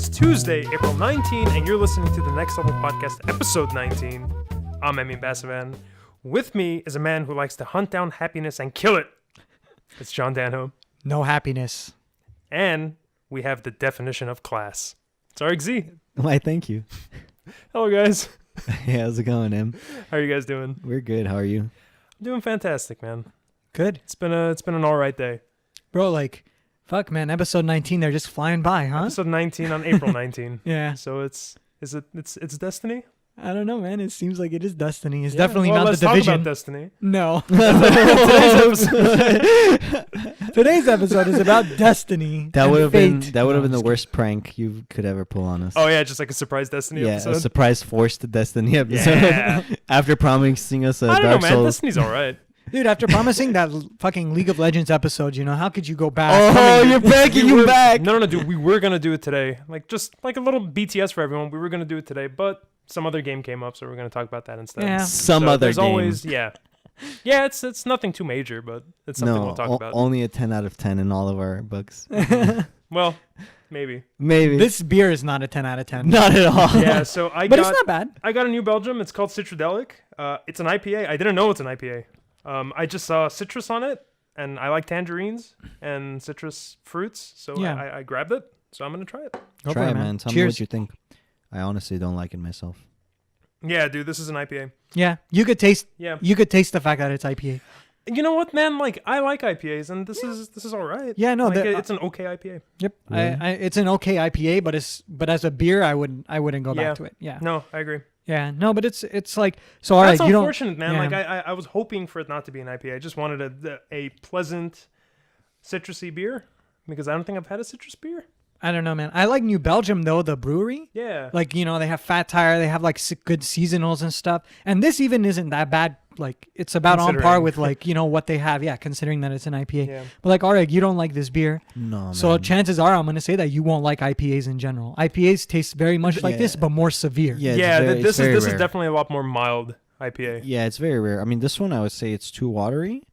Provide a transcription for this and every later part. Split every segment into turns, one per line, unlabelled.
It's Tuesday, April 19, and you're listening to the Next Level Podcast, episode 19. I'm Emin Basavan. With me is a man who likes to hunt down happiness and kill it. It's John Danho.
No happiness.
And we have the definition of class. It's RXZ.
Why, thank you.
Hello, guys.
Hey, how's it going, Em?
How are you guys doing?
We're good. How are you?
I'm doing fantastic, man.
Good.
It's been an all right day.
Bro, like, fuck, man. Episode 19, they're just flying by, huh?
Episode 19 on April 19.
Yeah.
So it's Destiny?
I don't know, man. It seems like it is Destiny. It's
Yeah.
definitely
Well,
not
let's
the
talk
Division.
about Destiny.
No. Today's episode is about Destiny.
That
and
would have
fate.
been the worst prank you could ever pull on us.
Oh, yeah, just like a surprise Destiny
yeah,
episode.
a surprise forced Destiny episode.
Yeah.
After promising us a
I don't
Dark
know, man.
Souls.
Destiny's all right.
Dude, after promising that fucking League of Legends episode, you know, how could you go back?
Oh, you're begging him back.
No, dude. We were going to do it today. Like, just like a little BTS for everyone. We were going to do it today, but some other game came up, so we're going to talk about that instead.
Yeah.
Some
So
other
there's
game.
always, yeah. Yeah, it's nothing too major, but it's something we'll talk about.
Only a 10 out of 10 in all of our books.
Well, maybe.
Maybe.
This beer is not a 10 out of 10.
Not at all.
Yeah, so
But it's not bad.
I got a New Belgium. It's called Citradelic. It's an IPA. I didn't know it's an IPA. I just saw citrus on it, and I like tangerines and citrus fruits, so
Yeah.
I grabbed it. So I'm going to try it.
Go
Try
for
it, man. Tell me
Cheers.
what you think. I honestly don't like it myself.
Yeah, dude, this is an IPA.
Yeah, you could taste
Yeah.
the fact that it's IPA.
You know what, man? Like, I like IPAs, and this is all right.
Yeah, no,
like,
the-
it's an okay IPA.
Yep.
Really?
It's an okay IPA, but as a beer, I wouldn't go
Yeah.
back to it. Yeah.
No, I agree.
Yeah. No, but it's like, so all right,
That's
you don't.
unfortunate, man.
yeah.
Like, I was hoping for it not to be an IPA. I just wanted a pleasant, citrusy beer, because I don't think I've had a citrus beer.
I don't know, man. I like New Belgium though, the brewery.
Yeah.
Like, you know, they have Fat Tire, they have like good seasonals and stuff. And this even isn't that bad. Like, it's about on par
Considering.
with like, you know, what they have. Yeah, considering that it's an IPA.
Yeah.
But like, Areg, you don't like this beer.
No,
So
man.
chances are I'm going to say that you won't like IPAs in general. IPAs taste very much like
Yeah.
this, but more severe.
Yeah, it's
Yeah,
very-
this
it's very
is
rare.
definitely a lot more mild IPA.
Yeah, it's very rare. I mean, this one I would say it's too watery.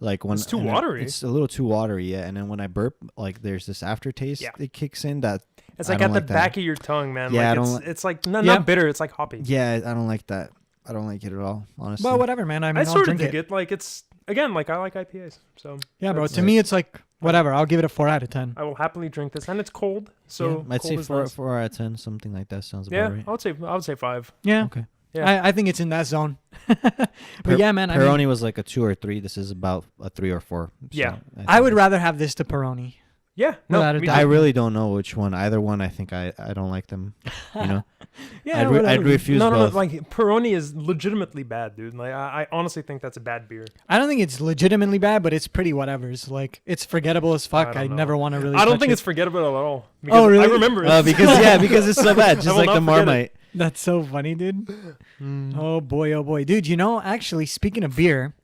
Like when
It's too
and it-
watery?
It's a little too watery, yeah. And then when I burp, like there's this aftertaste
Yeah.
that kicks in that.
It's
I
like
don't
at the
like that.
back of your tongue, man.
Yeah, I
like
don't
it's like not
Yeah.
bitter. It's like hoppy.
Yeah, I don't like that. I don't like it at all, honestly.
But whatever, man. I mean,
I
I'll
sort of
drink
dig
it.
it. Like, it's again, like I like IPAs, so
Yeah, bro.
that's-
To me, it's like whatever. I'll give it a 4 out of 10.
I will happily drink this, and it's cold. So
I'd
cold
say
is
4,
nice.
4 out of 10, something like that sounds
Yeah,
about right.
I would say 5.
Yeah.
Okay.
Yeah.
I think it's in that zone. But yeah, man.
Peroni was like a 2 or 3. This is about a 3 or 4. So
Yeah.
I would rather have this to Peroni.
Yeah, no,
Without a
me
doubt.
too.
I really don't know which one. Either one, I think I don't like them. You know,
Yeah,
I'd
whatever.
refuse
no,
both.
like Peroni is legitimately bad, dude. Like I honestly think that's a bad beer.
I don't think it's legitimately bad, but it's pretty whatever's. Like, it's forgettable as fuck.
I
I
don't
never
know.
want to really
I don't
touch
think
it.
it's forgettable at all.
Oh, really?
I remember it.
because it's so bad,
I
just
will
like
not
the
forget it.
Marmite.
That's so funny, dude.
Mm.
Oh boy. Dude, you know, actually, speaking of beer,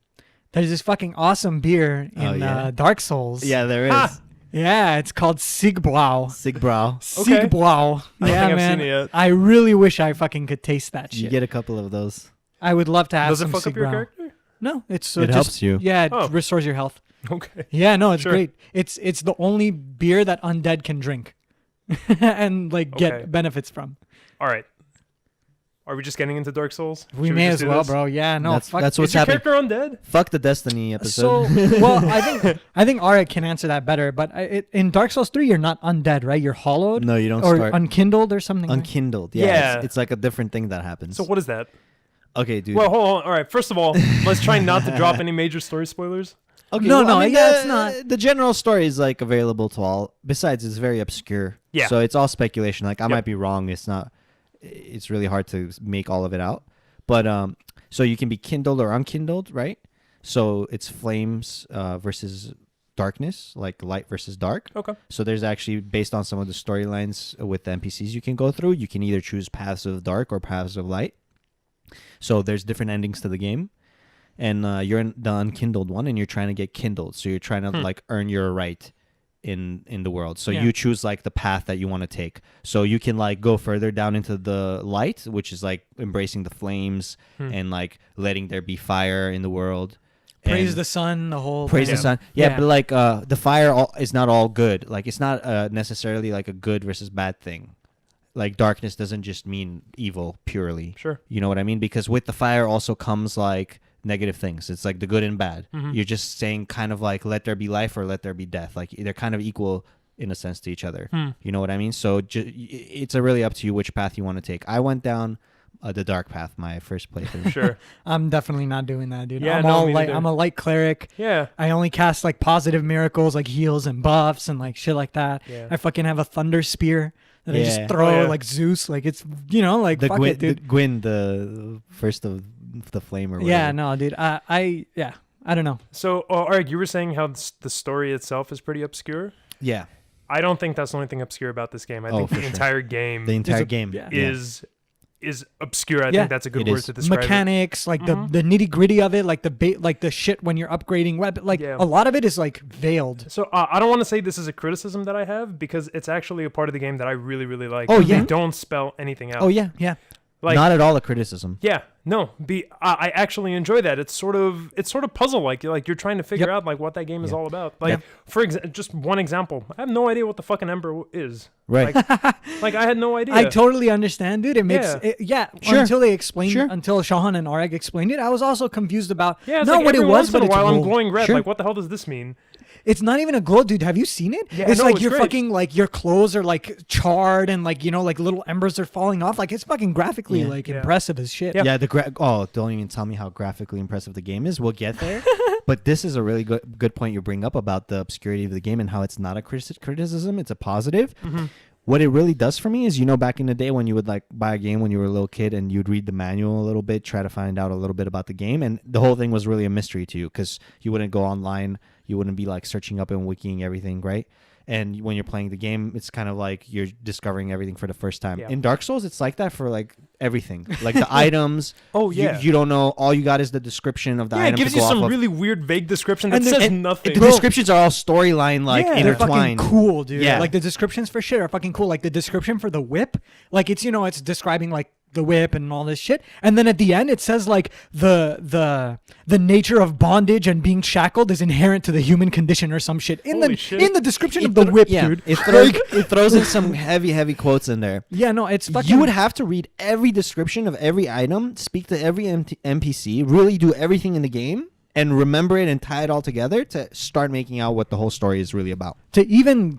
there's this fucking awesome beer in
Oh, yeah?
Dark Souls.
Yeah, there is.
Ah!
Yeah, it's called Siegblau.
Sigbrow.
Okay.
Siegblau.
I don't
Yeah,
think I've
man.
seen it yet.
I really wish I fucking could taste that shit.
You get a couple of those.
I would love to have
Does it
some
fuck up your
Siegblau.
character?
No, it's
It
just,
helps you.
Yeah, it
Oh.
restores your health.
Okay.
Yeah, no, it's
Sure.
great. It's the only beer that undead can drink and like
Okay.
get benefits from.
All right. Are we just getting into Dark Souls?
We
Should
may
just
as
do
well,
this?
bro. Yeah, no,
That's-
fuck.
that's
Is
what's
your
happening.
character undead?
Fuck the Destiny episode.
So, well, I think Arik can answer that better. But in Dark Souls 3, you're not undead, right? You're hollowed
No, you don't
or
start
unkindled or something. right?
unkindled. Yeah,
Yeah.
It's like a different thing that happens.
So what is that?
Okay, dude.
Well, hold on. All right. First of all, let's try not to drop any major story spoilers.
okay,
no,
well,
no,
I mean,
yeah,
the,
it's not.
The general story is like available to all. Besides, it's very obscure.
Yeah.
So it's all speculation. Like I
Yep.
might be wrong. It's not. It's really hard to make all of it out. But so you can be kindled or unkindled, right? So it's flames versus darkness, like light versus dark.
Okay.
So there's actually, based on some of the storylines with the NPCs you can go through, you can either choose paths of dark or paths of light. So there's different endings to the game. And you're in the unkindled one, and you're trying to get kindled. So you're trying to like earn your right in the world. So
Yeah.
you choose like the path that you want to take. So you can like go further down into the light, which is like embracing the flames and like letting there be fire in the world.
Praise
and
the sun, the whole
praise
thing.
the sun. Yeah, but like the fire is not all good. Like it's not necessarily like a good versus bad thing. like darkness doesn't just mean evil purely.
Sure.
You know what I mean? Because with the fire also comes like negative things. It's like the good and bad. You're just saying kind of like let there be life or let there be death. Like they're kind of equal in a sense to each other. You know what I mean? So it's a really up to you which path you want to take. I went down the dark path my first playthrough.
Sure.
I'm definitely not doing that, dude.
Yeah,
I'm
no,
all
me
like,
neither.
I'm a light cleric.
Yeah.
I only cast like positive miracles, like heals and buffs and like shit like that.
Yeah.
I fucking have a thunder spear that I just
Yeah.
throw
Oh, yeah.
like Zeus. Like it's, you know, like
The
fuck
Gwyn,
it, dude.
the first of the flame or whatever.
Yeah, no, dude. I don't know.
So, Arg, you were saying how the story itself is pretty obscure.
Yeah.
I don't think that's the only thing obscure about this game. I think
for
the
sure.
entire game
The entire
a-
game
yeah.
is obscure. I
Yeah.
think that's a good
It
word
is.
to describe it.
Mechanics, like the nitty gritty of it, like like the shit when you're upgrading weapon. Like
Yeah.
a lot of it is like veiled.
So I don't want to say this is a criticism that I have because it's actually a part of the game that I really, really like.
Oh,
They
yeah.
don't spell anything out.
Oh yeah.
Yeah.
Like,
Not at all a criticism.
yeah, no. I actually enjoy that. It's sort of puzzle like. You're trying to figure
Yep.
out like what that game is
Yeah.
all about. Like for just one example, I have no idea what the fucking Ember is.
Right.
Like I had no idea.
I totally understand, dude. It makes
Sure.
until they explained
Sure.
until Shahan and Areg explained it. I was also confused about
yeah, it's
not
like
what it
every
was,
once in
but
a
it's
while I'm
glow.
glowing red.
Sure.
Like what the hell does this mean?
It's not even a glow, dude. Have you seen it?
Yeah,
it's
no,
like
it's
you're
great.
fucking like your clothes are like charred and like, you know, like little embers are falling off. Like it's fucking graphically
Yeah.
like
Yeah.
impressive as shit.
Yeah.
Yeah, don't even tell me how graphically impressive the game is. We'll get there. But this is a really good point you bring up about the obscurity of the game and how it's not a criticism, it's a positive. What it really does for me is, you know, back in the day when you would like buy a game when you were a little kid and you'd read the manual a little bit, try to find out a little bit about the game, and the whole thing was really a mystery to you because you wouldn't go online, you wouldn't be like searching up and wikiing everything, right? And when you're playing the game, it's kind of like you're discovering everything for the first time.
Yeah.
In Dark Souls, it's like that for like everything, like the items.
Oh, yeah.
you don't know. All you got is the description of the
Yeah,
item.
it gives
to
you
go
some
off of.
really weird, vague description that
And
says
and
nothing.
The descriptions are all storyline like
Yeah,
They're fucking
intertwined.
cool, dude.
Yeah.
Like the descriptions for shit are fucking cool. Like the description for the whip, like it's, you know, it's describing like the whip and all this shit. And then at the end it says like the nature of bondage and being shackled is inherent to the human condition or some shit. In
Holy
the
shit.
in the description of the whip,
Yeah,
dude.
it throws in some heavy quotes in there.
Yeah, no, it's fucking
You would have to read every description of every item, speak to every NPC, really do everything in the game, and remember it and tie it all together to start making out what the whole story is really about.
to even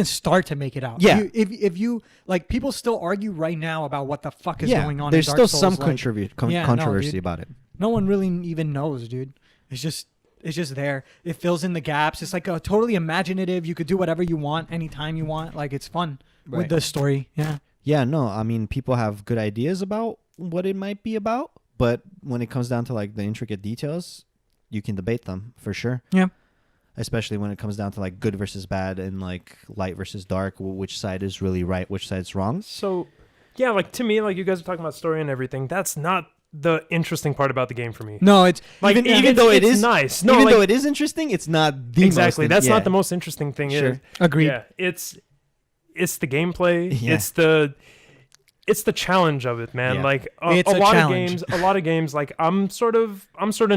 start to make it out.
Yeah.
If you like, people still argue right now about what the fuck is going on.
There's
in Dark
still some
Souls, like,
controversy
dude.
about it.
No one really even knows, dude. It's just there. It fills in the gaps. It's like a totally imaginative. You could do whatever you want anytime you want. Like it's fun with
Right.
the story. Yeah.
Yeah, no, I mean, people have good ideas about what it might be about, but when it comes down to like the intricate details, you can debate them for sure.
Yeah.
Especially when it comes down to like good versus bad and like light versus dark, which side is really right, which side's wrong.
So, yeah, like to me, like you guys are talking about story and everything. That's not the interesting part about the game for me.
No, it's
Like
even though it
it's
is
nice. No,
even
like,
though it is interesting, it's not the
exactly.
most
That's
yeah.
not the most interesting thing.
Sure.
Is.
agreed.
Yeah, it's the gameplay.
Yeah.
It's the challenge of it, man.
Yeah.
Like
It's
a
a
lot
challenge.
of games. Like I'm sort of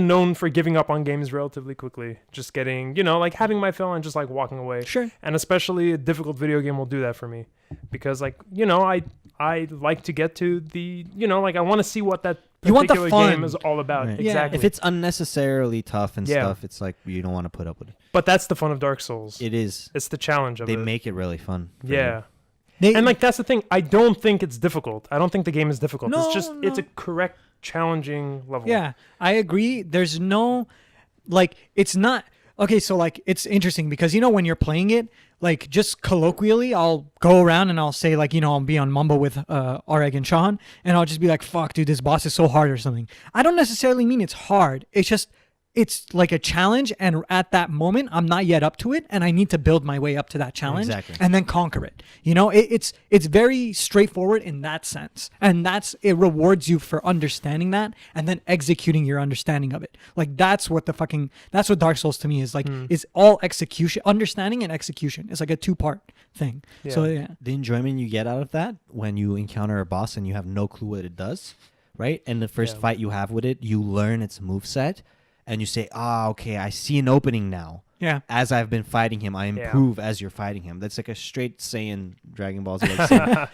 known for giving up on games relatively quickly. Just getting, like having my fill and just like walking away.
Sure.
And especially a difficult video game will do that for me, because like I like to get to the like I want to see what that
You want the
particular game
fun.
is all about.
Right.
Yeah.
Exactly.
If it's unnecessarily tough and
Yeah.
stuff, it's like you don't want to put up with it.
But that's the fun of Dark Souls.
It is.
It's the challenge of
They
it.
make it really fun. for
Yeah.
They,
And like that's the thing. I don't think it's difficult. I don't think the game is difficult.
No,
it's just it's a
no.
correct, challenging level.
Yeah, I agree. There's no, like, it's not, okay, so, like, it's interesting because, when you're playing it, like, just colloquially, I'll go around and I'll say, like, I'll be on Mumble with Areg and Sean, and I'll just be like, fuck, dude, this boss is so hard or something. I don't necessarily mean it's hard. It's just, it's like a challenge, and at that moment, I'm not yet up to it, and I need to build my way up to that challenge
Exactly.
and then conquer it. It's very straightforward in that sense, and it rewards you for understanding that and then executing your understanding of it. Like that's what Dark Souls to me is like. Is all execution, understanding and execution. It's like a 2-part thing.
Yeah.
So yeah,
The enjoyment you get out of that when you encounter a boss and you have no clue what it does, right? And the first
Yeah.
fight you have with it, you learn its moveset and you say, okay, I see an opening now.
Yeah.
As I've been fighting him, I improve as you're fighting him. That's like a straight Saiyan Dragon Ball Z.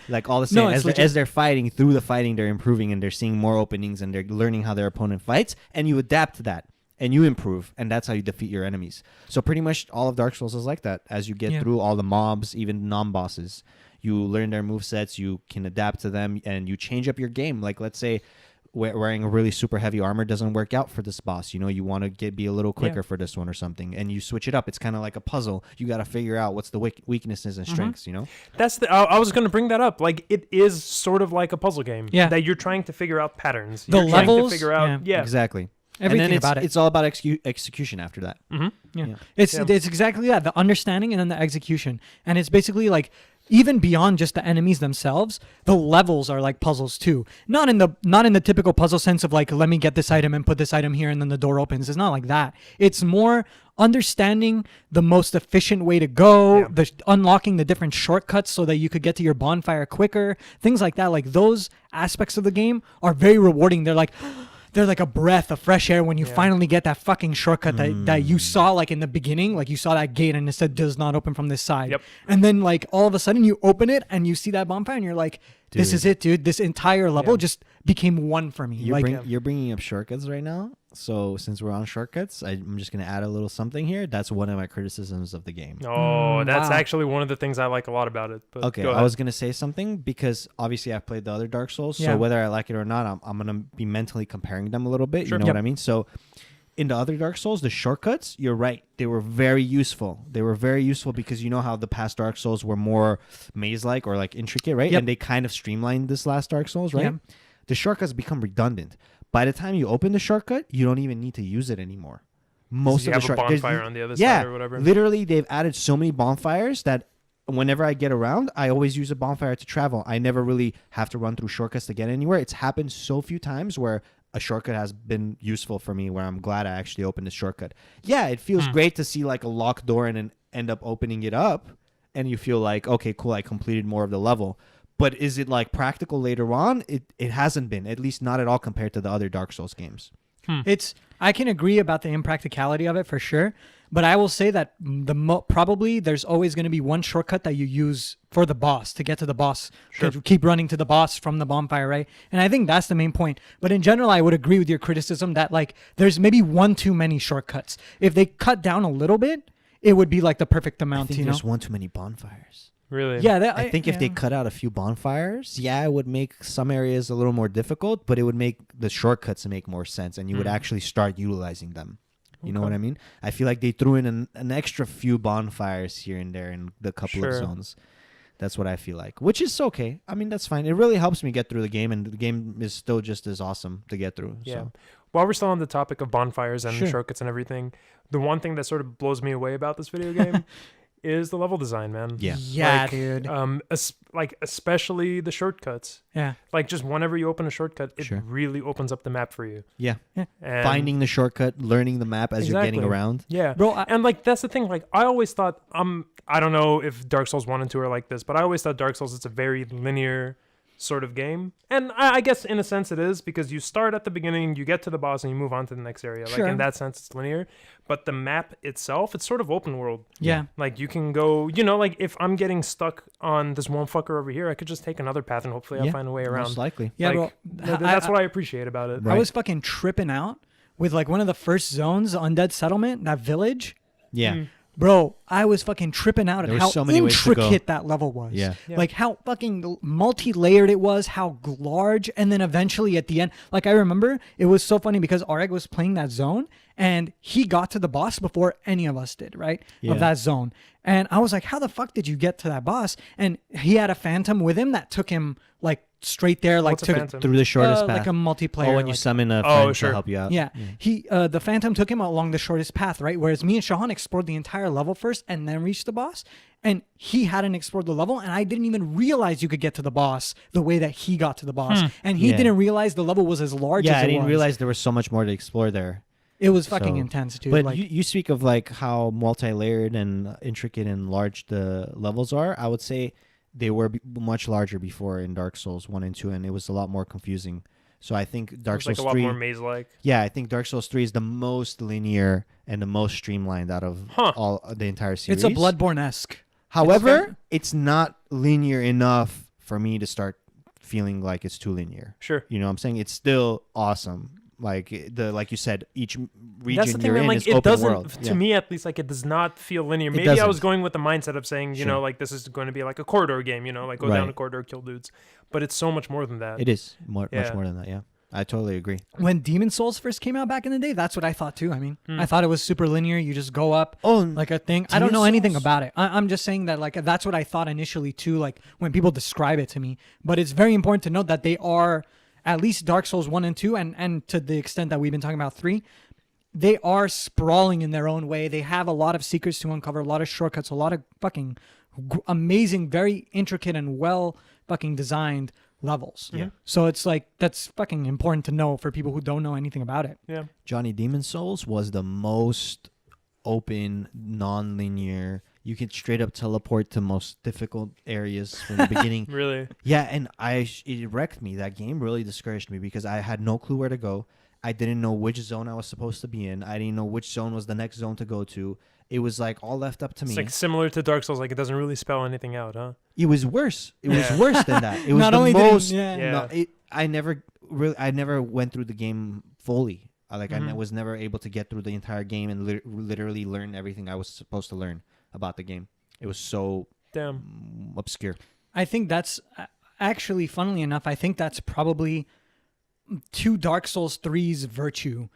Like all the same.
No,
As they're fighting, through the fighting, they're improving and they're seeing more openings and they're learning how their opponent fights. And you adapt to that and you improve. And that's how you defeat your enemies. So pretty much all of Dark Souls is like that. As you get through all the mobs, even non-bosses, you learn their movesets, you can adapt to them, and you change up your game. Like let's say wearing a really super heavy armor doesn't work out for this boss. You know, you want to be a little quicker for this one or something, and you switch it up. It's kind of like a puzzle. You got to figure out what's the weaknesses and strengths. You know,
that's I was going to bring that up. Like it is sort of like a puzzle game.
Yeah,
that you're trying to figure out patterns.
The
you're
levels.
Trying to figure out,
exactly.
Everything
and then
about it.
It's all about execution after that.
It's exactly that. The understanding and then the execution, and it's basically like. Even beyond just the enemies themselves, the levels are like puzzles too. Not in the typical puzzle sense of like, let me get this item and put this item here and then the door opens. It's not like that. It's more understanding the most efficient way to go, unlocking the different shortcuts so that you could get to your bonfire quicker, things like that. Like those aspects of the game are very rewarding. They're like a breath of fresh air when you finally get that fucking shortcut that you saw like in the beginning. Like you saw that gate and it said does not open from this side. Yep. And then like all of a sudden you open it and you see that bonfire and you're like, this is it, dude. This entire level just became one for me.
You're bringing up shortcuts right now. So since we're on shortcuts, I'm just going to add a little something here. That's one of my criticisms of the game.
Oh, that's actually one of the things I like a lot about it. But
okay, I was going to say something because obviously I've played the other Dark Souls. So whether I like it or not, I'm going to be mentally comparing them a little bit. Sure. You know what I mean? So in the other Dark Souls, the shortcuts, you're right. They were very useful. They were very useful because you know how the past Dark Souls were more maze-like or like intricate, right? Yep. And they kind of streamlined this last Dark Souls, right? Yep. The shortcuts become redundant. By the time you open the shortcut, you don't even need to use it anymore. Most of the shortcuts. You have a bonfire
on the other side or whatever.
Literally, they've added so many bonfires that whenever I get around, I always use a bonfire to travel. I never really have to run through shortcuts to get anywhere. It's happened so few times where a shortcut has been useful for me where I'm glad I actually opened the shortcut. Yeah, it feels great to see like a locked door and then end up opening it up and you feel like, okay, cool, I completed more of the level. But is it like practical later on? It hasn't been, at least not at all compared to the other Dark Souls games.
I can agree about the impracticality of it for sure, but I will say that probably there's always going to be one shortcut that you use for the boss to get to the boss. Sure. To keep running to the boss from the bonfire, right? And I think that's the main point. But in general, I would agree with your criticism that like there's maybe one too many shortcuts. If they cut down a little bit, it would be like the perfect amount.
I think there's one too many bonfires.
Really?
Yeah.
I think if they cut out a few bonfires, it would make some areas a little more difficult, but it would make the shortcuts make more sense, and you would actually start utilizing them. You know what I mean? I feel like they threw in an extra few bonfires here and there in the couple of zones. That's what I feel like, which is okay. I mean, that's fine. It really helps me get through the game, and the game is still just as awesome to get through.
Yeah.
So.
While we're still on the topic of bonfires and shortcuts and everything, the one thing that sort of blows me away about this video game is the level design, man.
Yeah, dude.
Especially the shortcuts.
Yeah.
Like just whenever you open a shortcut, it really opens up the map for you.
Yeah. And finding the shortcut, learning the map as you're getting around.
Yeah. Bro, and like that's the thing. Like I always thought I don't know if Dark Souls 1 and 2 are like this, but I always thought Dark Souls it's a very linear sort of game. And I guess in a sense it is because you start at the beginning, you get to the boss, and you move on to the next area. Like in that sense, it's linear. But the map itself, it's sort of open world.
Yeah.
Like you can go, like if I'm getting stuck on this one fucker over here, I could just take another path and hopefully I'll find a way around.
Most likely.
Yeah,
like, that's what I appreciate about it.
Right. I was fucking tripping out with like one of the first zones, Undead Settlement, that village.
Yeah.
Bro, I was fucking tripping out at how
so many
intricate that level was.
Yeah.
Like how fucking multi-layered it was, how large, and then eventually at the end, like I remember, it was so funny because Areg was playing that zone, and he got to the boss before any of us did, right? Of that zone. And I was like, how the fuck did you get to that boss? And he had a phantom with him that took him like straight there, like
through
the shortest path.
Like a multiplayer.
Oh, when you summon a friend to help you out.
Yeah. He the phantom took him along the shortest path, right? Whereas me and Shahan explored the entire level first and then reached the boss. And he hadn't explored the level, and I didn't even realize you could get to the boss the way that he got to the boss. And he didn't realize the level was as large as it was.
Yeah, I didn't realize there was so much more to explore there.
It was fucking intense, dude.
But
like,
you speak of like how multi-layered and intricate and large the levels are. I would say they were much larger before in Dark Souls 1 and 2, and it was a lot more confusing So I think Dark
It's like
Souls
a lot
3.
more maze-like.
Yeah, I think Dark Souls 3 is the most linear and the most streamlined out of all the entire series.
It's a Bloodborne-esque.
However, it's not linear enough for me to start feeling like it's too linear.
Sure.
You know what I'm saying? It's still awesome. Like you said, each region
That's the thing,
you're
man,
in
like,
is
it
open
doesn't,
world.
to me at least, like, it does not feel linear. Maybe I
doesn't.
was going with the mindset of saying, you
Sure.
know, like, this is going to be like a corridor game, you know, like go down
Right.
a corridor, kill dudes. But it's so much more than that.
It is much
Yeah.
more than that. Yeah, I totally agree.
When Demon Souls first came out back in the day, that's what I thought too. I mean, I thought it was super linear. You just go up
Oh,
like a thing. I
Demon
don't know anything
Souls?
about it. I'm just saying that like that's what I thought initially too. Like when people describe it to me, but it's very important to note that they are at least Dark Souls 1 and 2, and to the extent that we've been talking about 3. They are sprawling in their own way. They have a lot of secrets to uncover, a lot of shortcuts, a lot of fucking amazing, very intricate and well fucking designed levels.
Yeah.
So it's like that's fucking important to know for people who don't know anything about it.
Yeah.
Johnny Demon Souls was the most open, non-linear. You could straight up teleport to most difficult areas from the beginning.
Really?
Yeah, and it wrecked me. That game really discouraged me because I had no clue where to go. I didn't know which zone I was supposed to be in. I didn't know which zone was the next zone to go to. It was like all left up to
It's
me.
like similar to Dark Souls, like it doesn't really spell anything out, huh?
It was worse. It
Yeah.
was worse than that. It was
Not
the
only did it-
most.
yeah.
Yeah.
No, I never went through the game fully. I
Mhm.
was never able to get through the entire game and literally learn everything I was supposed to learn about the game. It was so
Damn.
obscure.
I think that's actually, funnily enough, I think that's probably to Dark Souls 3's virtue.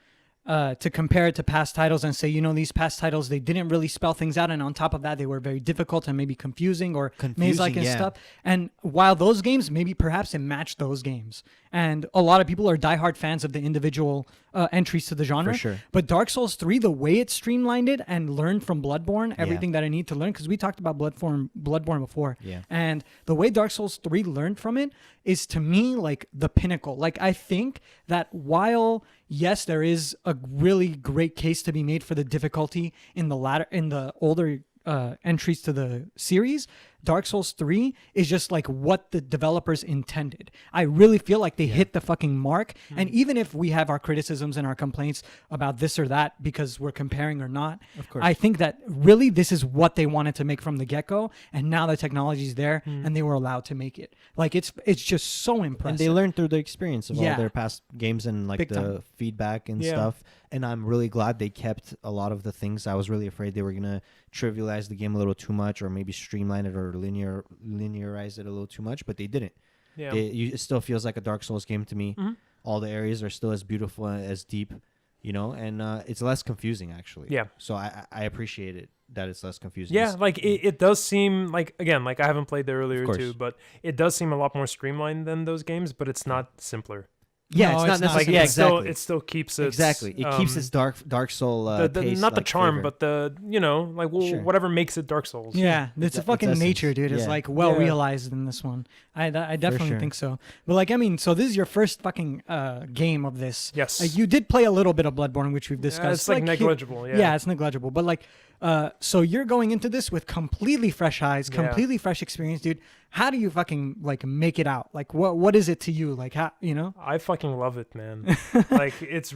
To compare it to past titles and say, you know, these past titles, they didn't really spell things out. And on top of that, they were very difficult and maybe confusing or maze-like and
yeah.
stuff. And while those games, maybe perhaps it matched those games. And a lot of people are diehard fans of the individual entries to the genre.
For sure.
But Dark Souls 3, the way it streamlined it and learned from Bloodborne everything that I need to learn, because we talked about Bloodborne before.
Yeah.
And the way Dark Souls 3 learned from it is, to me, like the pinnacle. Like, I think that while, yes, there is a really great case to be made for the difficulty in the older entries to the series, Dark Souls 3 is just like what the developers intended. I really feel like they hit the fucking mark. And even if we have our criticisms and our complaints about this or that because we're comparing or not,
Of course.
I think that really this is what they wanted to make from the get-go. And now the technology's there and they were allowed to make it. Like it's just so impressive.
And they learned through the experience of
Yeah.
all their past games and like
Big
the
time.
feedback and
Yeah.
stuff. And I'm really glad they kept a lot of the things. I was really afraid they were gonna trivialize the game a little too much, or maybe streamline it or linearize it a little too much. But they didn't.
Yeah.
It still feels like a Dark Souls game to me.
Mhm.
All the areas are still as beautiful and as deep, you know, and it's less confusing actually.
Yeah.
So I appreciate it that it's less confusing.
Yeah, like it does seem like, again, like I haven't played the earlier
course.
two, but it does seem a lot more streamlined than those games, but it's not simpler.
Yeah,
No,
it's
it's
not
not.
necessarily.
Like
Yeah,
it still
exactly.
it still keeps its
Exactly. It keeps its Dark Soul taste,
not the
like,
charm,
flavor.
but the, you know, like
Sure.
whatever makes it Dark Souls.
Yeah, it's a
Its
fucking
essence.
nature, dude. It's
Yeah.
like well
Yeah.
realized in this one. I definitely
sure.
think so. But like, I mean, so this is your first fucking game of this.
Yes.
You did play a little bit of Bloodborne, which we've discussed.
It's like negligible. Yeah.
Yeah, it's negligible. But like, so you're going into this with completely fresh eyes,
Yeah.
completely fresh experience, dude. How do you fucking like make it out? Like, what is it to you? Like, how, you know?
I fucking love it, man. Like it's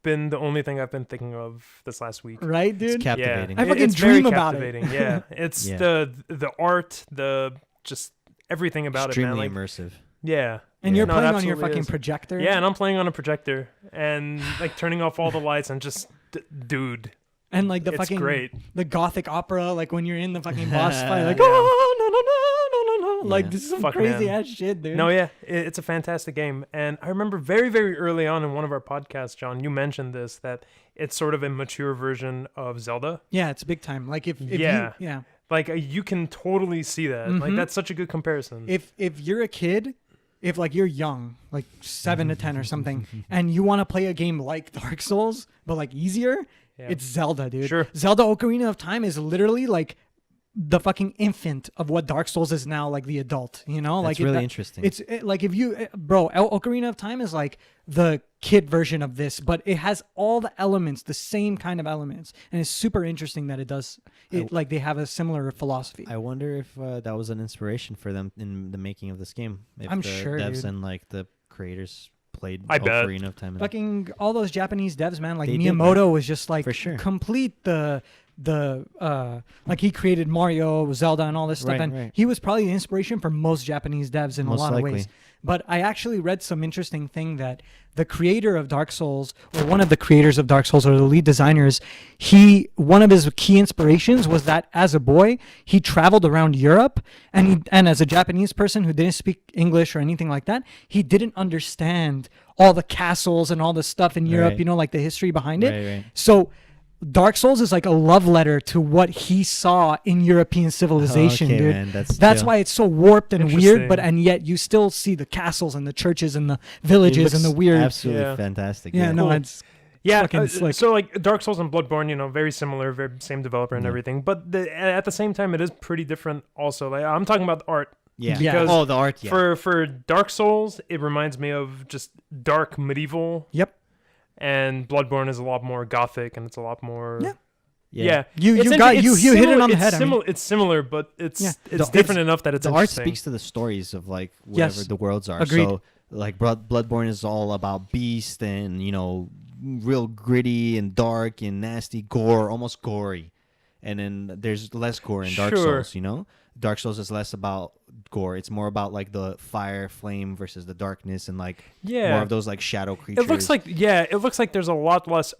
been the only thing I've been thinking of this last week.
Right, dude?
It's captivating.
I fucking
It's very
dream about it.
captivating. Yeah, it's
Yeah.
the art, the just everything about
Extremely
it, man. Like
immersive.
yeah,
And
Yeah.
you're
No, it
playing on your
absolutely
fucking
is.
projector.
Yeah, and I'm playing on a projector and like turning off all the lights and just dude,
And like the
it's
fucking
great.
the gothic opera, like when you're in the fucking boss fight, like
Yeah.
oh no no no no no no, like
Yeah.
this is some
Fuck,
crazy
man.
ass shit, dude.
No, yeah, it's a fantastic game. And I remember very, very early on in one of our podcasts, John, you mentioned this, that it's sort of a mature version of Zelda.
Yeah, it's big time. Like if
Yeah.
you, yeah,
Like you can totally see that. Like
Mhm.
that's such a good comparison.
if you're a kid, if like you're young, like 7 to 10 or something, and you want to play a game like Dark Souls but like easier,
Yeah.
it's Zelda, dude.
Sure.
Zelda Ocarina of Time is literally like the fucking infant of what Dark Souls is now, like the adult, you know?
That's
like
really interesting.
It's like if you, bro, Ocarina of Time is like the kid version of this, but it has all the elements, the same kind of elements, and it's super interesting that it does it. Like they have a similar philosophy.
I wonder if that was an inspiration for them in the making of this game. If
I'm
the
sure,
devs
dude.
and like the creators played
I bet.
Ocarina of Time.
Fucking all those Japanese devs, man. Like
They did,
Miyamoto was just like
For sure.
complete the like he created Mario, Zelda, and all this stuff,
Right,
and
right.
he was probably the inspiration for most Japanese devs in
Most
a lot
likely.
of ways. But I actually read some interesting thing that the creator of Dark Souls, or one of the creators of Dark Souls, or the lead designers, one of his key inspirations was that as a boy he traveled around Europe, and as a Japanese person who didn't speak English or anything like that, he didn't understand all the castles and all the stuff in Europe,
Right.
you know, like the history behind it.
Right, right.
So Dark Souls is like a love letter to what he saw in European civilization,
Okay,
dude.
man, that's
That's
chill.
why it's so warped and weird,
Interesting.
but and yet you still see the castles and the churches and the villages and the
looks
weird.
Absolutely
Yeah.
fantastic.
Yeah, no,
Cool.
it's
Yeah,
fucking slick.
so like Dark Souls and Bloodborne, you know, very similar, very same developer and
Yeah.
everything, but at the same time, it is pretty different. Also, like I'm talking about the art.
Yeah.
Yeah.
Oh, the art. Yeah.
For Dark Souls, it reminds me of just dark medieval,
Yep.
and Bloodborne is a lot more gothic, and it's a lot more.
Yeah.
Yeah,
You
It's
got
it's
you hit it
similar-
on the
it's
head. I mean,
Similar, it's similar, but it's
Yeah.
it's
The-
different enough that it's
the art
interesting.
speaks to the stories of like
Yes.
whatever the worlds are.
Agreed.
So like Bloodborne is all about beast and real gritty and dark and nasty gore, almost gory. And then there's less gore in Dark
Sure.
Souls. Dark Souls is less about gore. It's more about like the fire flame versus the darkness and like
Yeah.
more of those like shadow creatures.
It looks like there's a lot less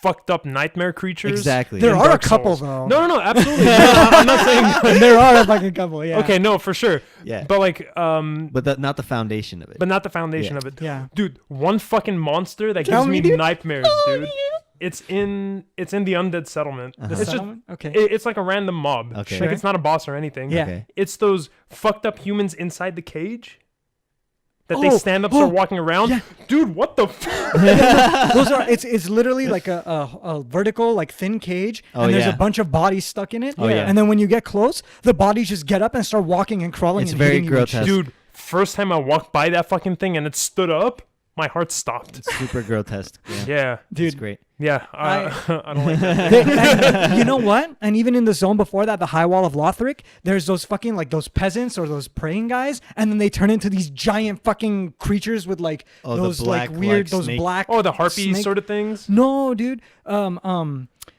fucked up nightmare creatures.
Exactly.
there
in
are a
Dark
couple
Souls.
though.
No, absolutely. No, I'm not saying.
there are a fucking couple. Yeah.
Okay, no, for sure.
Yeah.
But like,
But not the foundation of it.
but not the foundation
Yeah.
of it.
Yeah.
Dude, one fucking monster that
Tell
gives
me,
me
dude.
nightmares, dude. It's in the Undead Settlement.
Uh-huh.
The
It's just
settlement? Okay.
it's like a random mob.
Okay.
Like
Sure.
it's not a boss or anything.
Yeah.
Okay.
It's those fucked up humans inside the cage that they
Oh,
stand up,
oh,
start walking around.
yeah.
Dude, what the fuck?
Those are it's literally like a vertical like thin cage,
Oh,
and there's
yeah.
a bunch of bodies stuck in it.
Oh, yeah.
And then when you get close, the bodies just get up and start walking and crawling.
It's
and
very
hitting you with shit.
grotesque.
Dude, first time I walked by that fucking thing and it stood up, my heart stopped.
It's super grotesque. Yeah.
Yeah.
It's
Dude.
great.
Yeah. I don't like that.
And you know what? And even in the zone before that, the High Wall of Lothric, there's those fucking like those peasants or those praying guys, and then they turn into these giant fucking creatures with like
Oh, the
those
black,
like weird
like,
those
snake.
black.
Oh, the harpy
snake-
sort of things.
No, dude.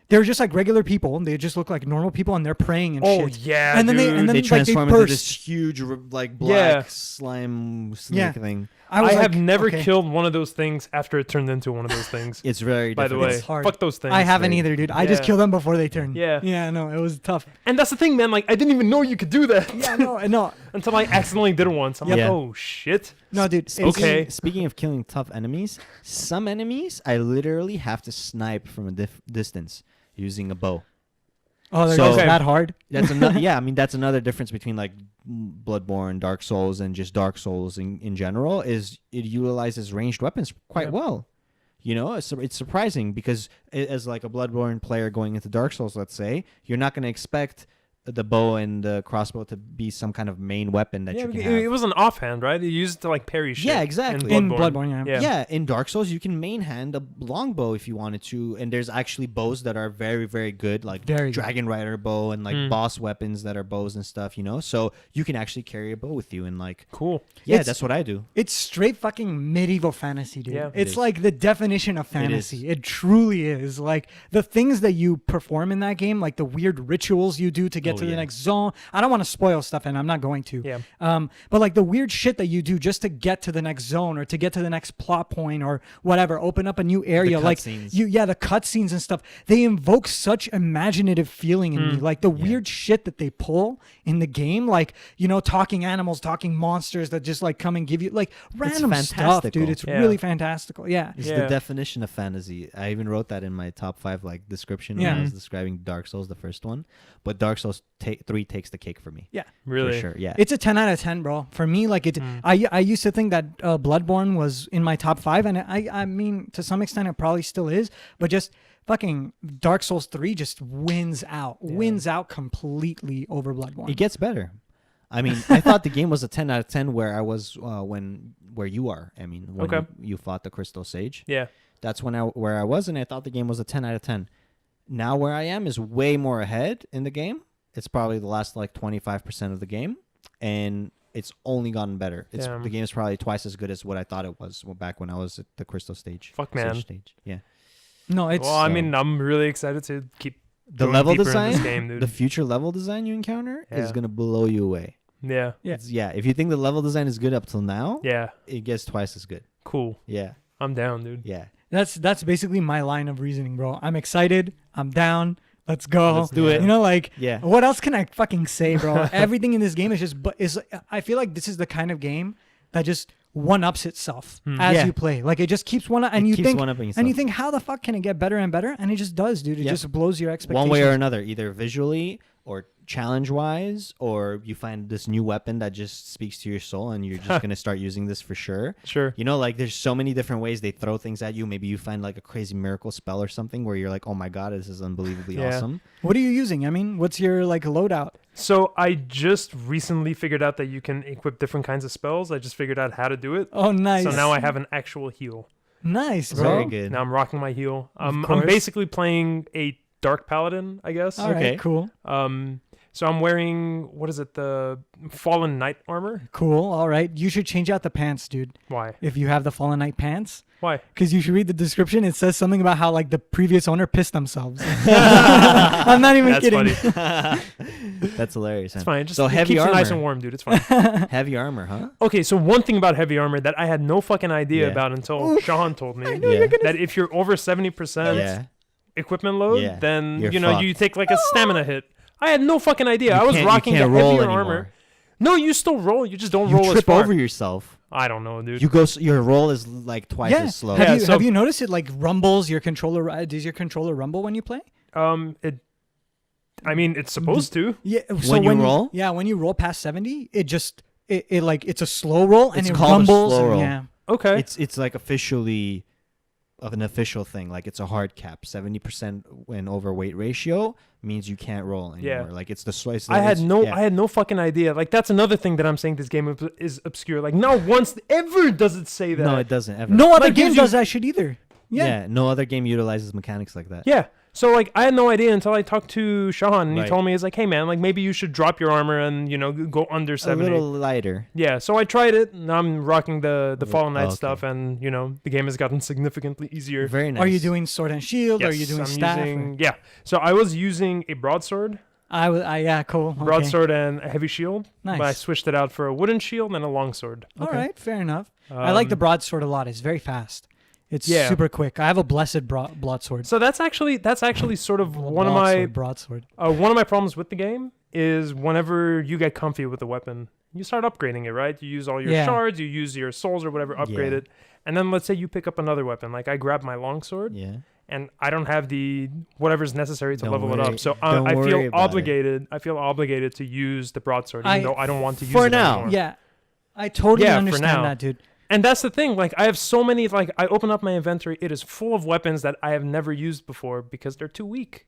They're just like regular people. They just look like normal people, and they're praying and
Oh
shit.
yeah,
And then
dude.
and then
They
like,
transform
they
into
burst.
this huge like black
Yeah.
slime snake
Yeah.
thing.
I
was
have
like,
never
okay.
killed one of those things after it turned into one of those things.
It's very
By the
difficult.
way,
It's hard.
fuck those things.
I haven't
very-
either, dude. I just
Yeah.
kill them before they turn.
Yeah.
Yeah, no, it was tough.
And that's the thing, man. Like I didn't even know you could do that.
Yeah, no,
Until I accidentally did it once. I'm
Yeah.
like, oh shit.
no, dude. It's,
Okay.
Speaking of killing tough enemies, some enemies I literally have to snipe from a distance using a bow.
Oh, they're
So-
just
Okay.
that hard.
That's another. Yeah, I mean that's another difference between like Bloodborne, Dark Souls, and just Dark Souls in general is it utilizes ranged weapons quite
Yeah.
well. It's surprising because as like a Bloodborne player going into Dark Souls, let's say, you're not going to expect the bow and the crossbow to be some kind of main weapon that
Yeah,
you can
it
have.
was an offhand, right? You used it to like parry shit.
Yeah, exactly.
In Bloodborne, yeah.
Yeah, in Dark Souls, you can main hand a longbow if you wanted to, and there's actually bows that are very, very good, like
Very good.
Dragon Rider bow and like
Mm.
boss weapons that are bows and stuff, So you can actually carry a bow with you, and like,
Cool.
yeah,
It's-
that's what I do.
It's straight fucking medieval fantasy, dude.
Yeah.
It
It's
is.
like the definition of fantasy. It truly is. Like the things that you perform in that game, like the weird rituals you do to get
Oh,
to the
yeah.
next zone. I don't want to spoil stuff, and I'm not going to.
Yeah.
But like the weird shit that you do just to get to the next zone or to get to the next plot point or whatever, open up a new area. Like
cutscenes.
the cutscenes and stuff. They invoke such imaginative feeling in me. Like the weird shit that they pull in the game, like talking animals, talking monsters that just like come and give you like random stuff,
fantastical.
dude. It's
Yeah.
really fantastical. Yeah.
It's
Yeah.
the definition of fantasy. I even wrote that in my top 5 like description when
Yeah.
I was describing Dark Souls, the first one. But Dark Souls 3 takes the cake for me.
Yeah.
Really.
For sure. Yeah.
It's a 10 out of 10, bro. For me, like it, I used to think that Bloodborne was in my top 5, and I mean, to some extent, it probably still is. But just fucking Dark Souls 3 just wins out completely over Bloodborne.
It gets better. I mean, I thought the game was a 10 out of 10 where I was where you are. I mean, when
Okay.
you fought the Crystal Sage.
Yeah.
That's where I was, and I thought the game was a 10 out of 10. Now where I am is way more ahead in the game. It's probably the last like 25% of the game, and it's only gotten better.
Damn.
The game is probably twice as good as what I thought it was back when I was at the Crystal stage.
Fuck, man.
Stage. Yeah.
No, it's
Well, I mean, I'm really excited to keep
The
going
level
deeper in
design,
this game, dude.
the future level design you encounter is
Yeah.
gonna blow you away.
Yeah.
Yeah.
If you think the level design is good up till now,
Yeah.
it gets twice as good.
Cool.
Yeah.
I'm down, dude.
Yeah.
that's basically my line of reasoning, bro. I'm excited. I'm down. Let's go.
Let's do it.
You know, like,
Yeah.
what else can I fucking say, bro? Everything in this game is just, I feel like this is the kind of game that just one-ups itself as
Yeah.
you play. Like, it just keeps and
It
you
keeps
think,
one-upping
and you
itself.
think, how the fuck can it get better and better? And it just does, dude. It
Yeah.
just blows your expectations.
One way or another, either visually or challenge wise, or you find this new weapon that just speaks to your soul and you're just gonna start using this for sure.
Sure.
You know, like there's so many different ways they throw things at you. Maybe you find like a crazy miracle spell or something where you're like, oh my god, this is unbelievably
Yeah.
awesome.
What are you using? I mean, what's your, like, loadout?
So I just recently figured out that you can equip different kinds of spells. I just figured out how to do it.
Oh, nice.
So now I have an actual heal.
Nice, bro.
Very good.
Now I'm rocking my heal. I'm
course.
basically playing a dark paladin, I guess.
All right,
Okay.
cool.
So I'm wearing, what is it, the Fallen Knight armor?
Cool. All right. You should change out the pants, dude.
Why?
If you have the Fallen Knight pants.
Why?
Because you should read the description. It says something about how, like, the previous owner pissed themselves. I'm not even
That's
kidding.
funny.
That's hilarious.
It's fine. Just
So
it
heavy
keeps you nice
armor.
and warm, dude. It's fine.
Heavy armor, huh?
Okay, so one thing about heavy armor that I had no fucking idea
Yeah.
about until Sean told me
Yeah.
that if you're over 70%
Yeah.
equipment load,
Yeah.
then
You're
you
fucked.
take like a stamina hit. I had no fucking idea.
You
I was
can't-
rocking
you
the
can't roll
heavier
anymore.
armor. No, you still roll. You just don't
You
roll as
trip
far.
over yourself.
I don't know, dude.
You go. Your roll is like twice
Yeah.
as slow.
Yeah,
Have, you,
so-
have you noticed it, like, rumbles your controller? Does your controller rumble when you play?
It. I mean, it's supposed to.
Yeah. So
When you roll?
Yeah, when you roll past 70, it just, it like, it's a slow roll and
It's
it
called a
rumbles.
slow
and-
roll.
Yeah.
Okay.
It's like officially an official thing. Like it's a hard cap. 70% when overweight ratio means you can't roll anymore.
Yeah.
Like it's the slowest.
I had no fucking idea. Like that's another thing that I'm saying this game is obscure. Like not once ever does it say that.
No, it doesn't ever.
No other
Like,
game
gives you-
does that shit either. Yeah.
Yeah. No other game utilizes mechanics like that.
Yeah. So like I had no idea until I talked to Shahan and he
Right.
told me he's like, hey man, like maybe you should drop your armor and go under
A
70.
little lighter.
Yeah. So I tried it. And I'm rocking the Fallen Knight
okay.
stuff, and the game has gotten significantly easier.
Very nice.
Are you doing sword and shield?
Yes,
Are you doing
I'm
staff?
using- yeah. So I was using a broadsword,
Yeah, cool. Okay.
broadsword and a heavy shield.
Nice.
But I switched it out for a wooden shield and a longsword.
All
Okay.
right, fair enough. I like the broadsword a lot. It's very fast. It's
Yeah.
super quick. I have a blessed broadsword.
So that's actually sort of one of my
broadsword.
problems with the game is whenever you get comfy with the weapon, you start upgrading it, right? You use all your
Yeah.
shards, you use your souls or whatever, upgrade
Yeah.
it. And then let's say you pick up another weapon. Like I grab my longsword
Yeah.
and I don't have the whatever's necessary to
Don't
level it
worry-
up. So
don't
I
worry
feel
about it.
obligated. I feel obligated to use the broadsword, even though I don't want to use
for
it
now.
anymore.
Yeah, I totally
Yeah, for
understand
now.
that, dude.
And that's the thing. Like I have so many. Like I open up my inventory, it is full of weapons that I have never used before because they're too weak,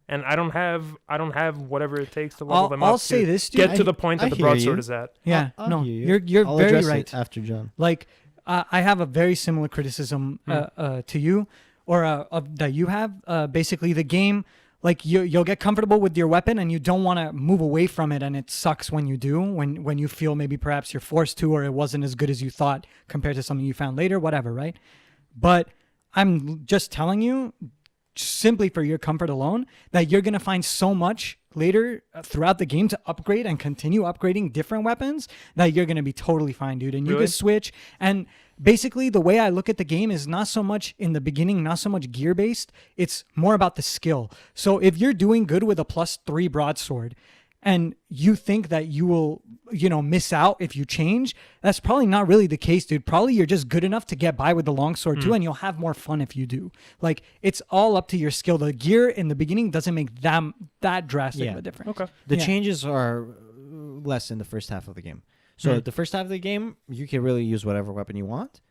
and I don't have whatever it takes to level them up.
I'll say
to
this, dude.
get to the point
I
that the
hear
broadsword
you.
is at.
Yeah,
I'll
no,
hear you.
you're
I'll
very
address
right.
it after John.
Like, I have a very similar criticism to you, or that you have. Basically, the game, like you'll get comfortable with your weapon, and you don't want to move away from it, and it sucks when you do. When you feel maybe perhaps you're forced to, or it wasn't as good as you thought compared to something you found later, whatever, right? But I'm just telling you, simply for your comfort alone, that you're gonna find so much later throughout the game to upgrade and continue upgrading different weapons that you're gonna be totally fine, dude. And you
Really?
can switch. And basically, the way I look at the game is not so much in the beginning, not so much gear based. It's more about the skill. So if you're doing good with a +3 broadsword, and you think that you will, miss out if you change, that's probably not really the case, dude. Probably you're just good enough to get by with the longsword too, and you'll have more fun if you do. Like, it's all up to your skill. The gear in the beginning doesn't make that drastic of a difference.
Okay.
The
Yeah.
changes are less in the first half of the game. So the first half of the game, you can really use whatever weapon you want.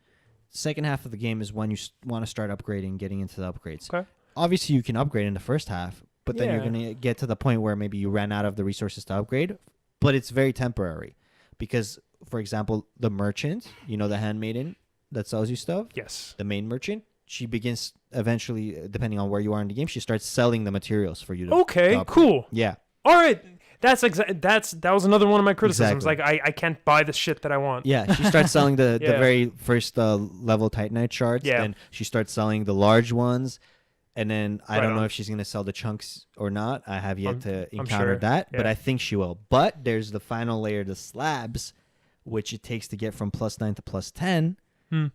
Second half of the game is when you want to start upgrading, getting into the upgrades.
Okay.
Obviously, you can upgrade in the first half, but then you're
Yeah.
going to get to the point where maybe you ran out of the resources to upgrade, but it's very temporary. Because, for example, the merchant, the handmaiden that sells you stuff,
Yes.
the main merchant, she begins eventually, depending on where you are in the game, she starts selling the materials for you to
Okay.
upgrade.
Cool.
Yeah.
All right. That was another one of my criticisms.
Exactly.
Like I can't buy the shit that I want.
Yeah, she starts selling the
Yeah.
very first level Titanite shards.
Yeah.
Then she starts selling the large ones. And then I
Right
don't know
on.
if she's going to sell the chunks or not. I have yet to
I'm
encounter
sure.
that, but
Yeah.
I think she will. But there's the final layer, the slabs, which it takes to get from +9 to +10.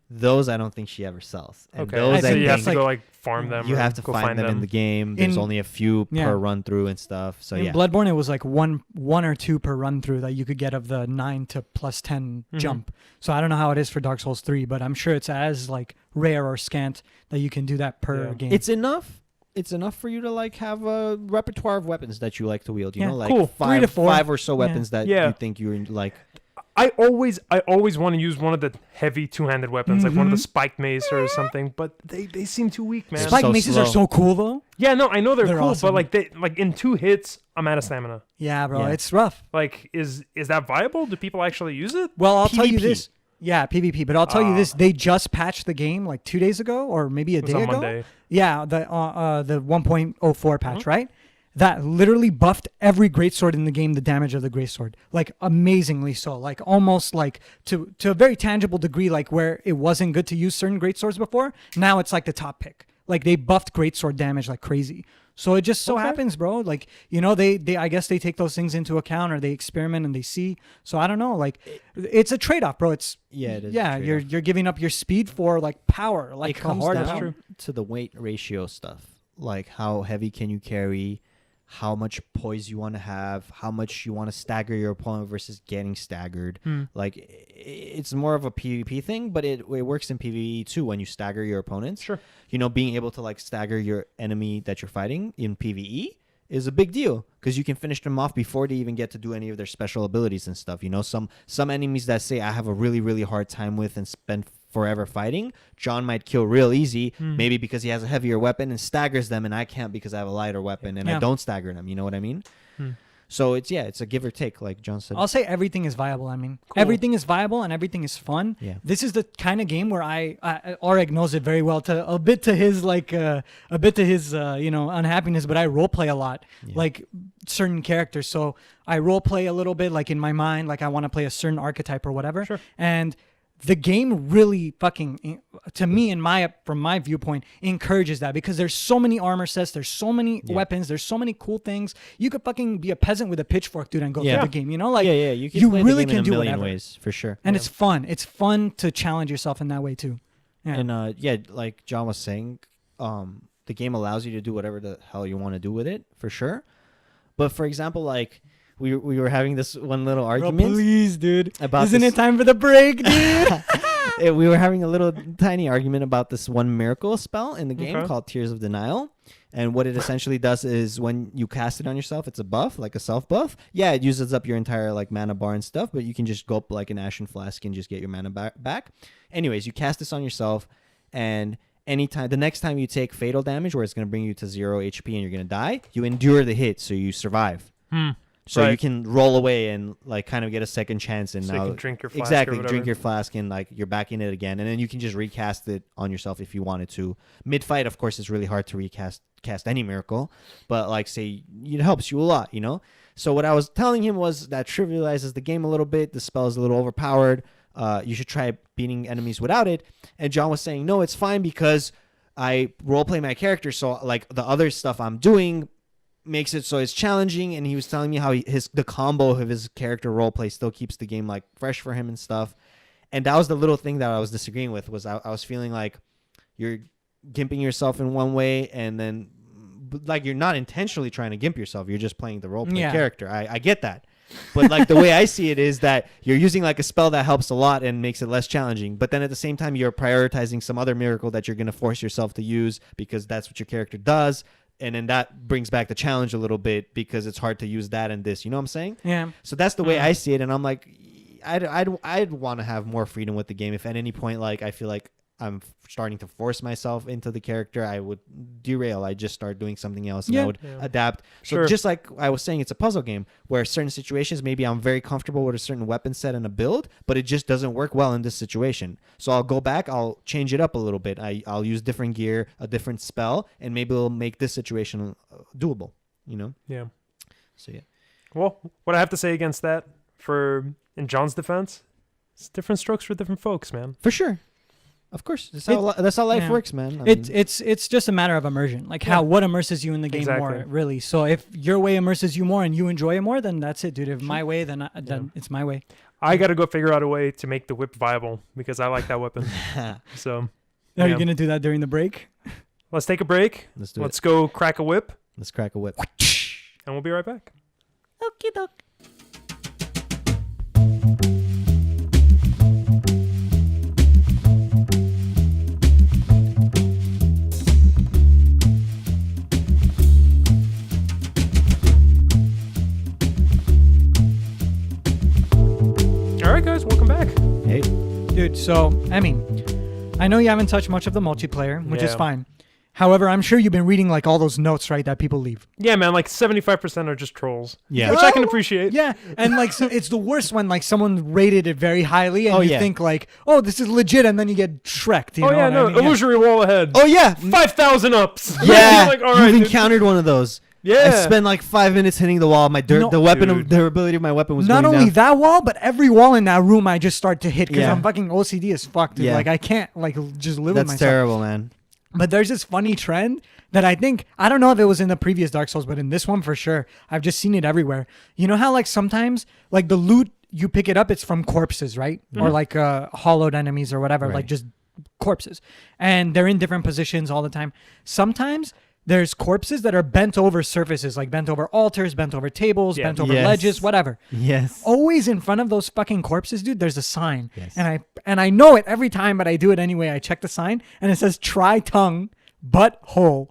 Those I don't think she ever sells. And
Okay.
those
I
So
I
think
you have
think
to go like farm them.
you
or
have to
go
find them in the game. There's
In-
only a few
Yeah.
per run through and stuff. So
In
yeah.
Bloodborne, it was like one or two per run through that you could get of the 9 to +10
Mhm.
jump. So I don't know how it is for Dark Souls 3, but I'm sure it's as like rare or scant that you can do that per
Yeah.
game.
It's enough. It's enough for you to like have a repertoire of weapons that you like to wield. You
Yeah.
know, like
Cool.
3 to 4.
5 or so
Yeah.
weapons that
Yeah.
you think you're like.
I always want to use one of the heavy two-handed weapons, like one of the
Mhm.
spiked mace or something, but they seem too weak, man.
Spike
so
maces are
slow.
so cool though.
Yeah, no, I know they're
They're
cool,
awesome.
but like in 2 hits, I'm out of stamina.
Yeah, bro,
Yeah.
it's rough.
Like, is that viable? Do people actually use it?
Well, I'll tell you
PvP.
this. Yeah, PvP. But I'll tell you
Ah.
this: they just patched the game like 2 days ago, or maybe a
It was
day
on
ago.
Monday.
Yeah, the 1.04 patch,
Mm-hmm.
right? That literally buffed every greatsword in the game, the damage of the greatsword, like amazingly so, like almost like to a very tangible degree, like where it wasn't good to use certain greatswords before. Now it's like the top pick. Like they buffed greatsword damage like crazy. So it just so
Okay.
happens, bro. Like, you know, they I guess they take those things into account or they experiment and they see. So I don't know. Like, it's a trade off, bro. It's
Yeah, it is a
yeah. You're
trade-off.
you're giving up your speed for like power, like
It comes
hard
down
power.
to the weight ratio stuff, like how heavy can you carry, how much poise you want to have, how much you want to stagger your opponent versus getting staggered. Like it's more of a PvP thing, but it works in PvE too when you stagger your opponents.
Sure.
You know, being able to like stagger your enemy that you're fighting in PvE is a big deal because you can finish them off before they even get to do any of their special abilities and stuff. You know, some enemies that say I have a really hard time with and spend forever fighting, John might kill real easy, maybe because he has a heavier weapon and staggers them, and I can't because I have a lighter weapon and I
Yeah.
don't stagger them. You know what I mean? So it's a give or take, like John said.
I'll say everything is viable. I mean,
Cool.
everything is viable and everything is fun.
Yeah.
This is the kind of game where I Oreg knows it very well. To a bit to his unhappiness, but I role play a lot, like certain characters. So I role play a little bit, like in my mind, like I want to play a certain archetype or whatever.
Sure.
And the game really fucking, to me, from my viewpoint, encourages that because there's so many armor sets, there's so many weapons, there's so many cool things. You could fucking be a peasant with a pitchfork, dude, and go
Yeah.
through the game. You know, like
you can
you
play the
really
game in
can
a
do
million
whatever,
ways for sure.
and it's fun. It's fun to challenge yourself in that way too. Yeah.
And like John was saying, the game allows you to do whatever the hell you want to do with it for sure. But for example, like we were having this one little
Bro,
argument
please, dude.
about
Isn't
this-
it time for the break, dude?
we were having a little tiny argument about this one miracle spell in the game
Okay.
called Tears of Denial. And what it essentially does is when you cast it on yourself, it's a buff, like a self buff. Yeah, it uses up your entire like mana bar and stuff, but you can just gulp like an ashen flask and just get your mana back. Anyways, you cast this on yourself, and the next time you take fatal damage where it's going to bring you to 0 HP and you're going to die, you endure the hit, so you survive. So you
Right.
can roll away and like kind of get a second chance, and
So you
now
can drink your flask or
exactly
whatever.
drink your flask and like you're back in it again, and then you can just recast it on yourself if you wanted to. Mid fight, of course, it's really hard to cast any miracle, but like say it helps you a lot, you know. So what I was telling him was that trivializes the game a little bit. The spell is a little overpowered. You should try beating enemies without it. And John was saying, no, it's fine because I roleplay my character, so like the other stuff I'm doing makes it so it's challenging. And he was telling me how the combo of his character roleplay still keeps the game like fresh for him and stuff. And that was the little thing that I was disagreeing with. Was I was feeling like you're gimping yourself in one way, and then like you're not intentionally trying to gimp yourself. You're just playing the roleplay
Yeah.
character. I get that. But like the way I see it is that you're using like a spell that helps a lot and makes it less challenging. But then at the same time, you're prioritizing some other miracle that you're going to force yourself to use because that's what your character does. And then that brings back the challenge a little bit because it's hard to use that and this. You know what I'm saying?
Yeah.
So that's the way I see it. And I'm like, I'd want to have more freedom with the game. If at any point, like, I feel like I'm starting to force myself into the character, I would derail. I just start doing something else and I would adapt. So
Sure.
just like I was saying, it's a puzzle game where certain situations, maybe I'm very comfortable with a certain weapon set and a build, but it just doesn't work well in this situation. So I'll go back, I'll change it up a little bit. I'll use different gear, a different spell, and maybe it'll make this situation doable, you know?
Yeah.
So yeah.
Well, what I have to say against that, in John's defense, it's different strokes for different folks, man.
For sure. Of course. That's how life
yeah.
works, man.
It's just a matter of immersion. Like what immerses you in the game more, really. So if your way immerses you more and you enjoy it more, then that's it, dude. If my way, then it's my way.
I got to go figure out a way to make the whip viable because I like that weapon. So,
Are you going to do that during the break?
Let's take a break. Let's go crack a whip.
Let's crack a whip.
And we'll be right back.
Okie doke.
All right, guys, welcome back.
Hey.
Dude, so, I mean, I know you haven't touched much of the multiplayer, which is fine. However, I'm sure you've been reading like all those notes, right, that people leave.
Yeah, man, like 75% are just trolls.
Yeah.
Which I can appreciate.
Yeah, and like so it's the worst when like someone rated it very highly and you think like, oh, this is legit, and then you get shreked. You know
yeah,
what
no,
I mean?
illusory wall ahead.
Oh, yeah.
5,000 ups.
Yeah.
Like, all right,
You've
dude.
encountered one of those.
Yeah.
I spent like 5 minutes hitting the wall. The durability of my weapon was
not
going
only
down.
that wall, but every wall in that room I just start to hit because
Yeah.
I'm fucking OCD as fuck, dude.
Yeah.
Like I can't like just live with
That's
myself.
terrible, man.
But there's this funny trend that I don't know if it was in the previous Dark Souls, but in this one for sure, I've just seen it everywhere. You know how like sometimes like the loot, you pick it up, it's from corpses, right? Or like hollowed enemies or whatever, like just corpses. And they're in different positions all the time. Sometimes there's corpses that are bent over surfaces, like bent over altars, bent over tables, bent over ledges, whatever.
Yes.
Always in front of those fucking corpses, dude, there's a sign.
Yes.
And I know it every time, but I do it anyway. I check the sign and it says try tongue, butthole.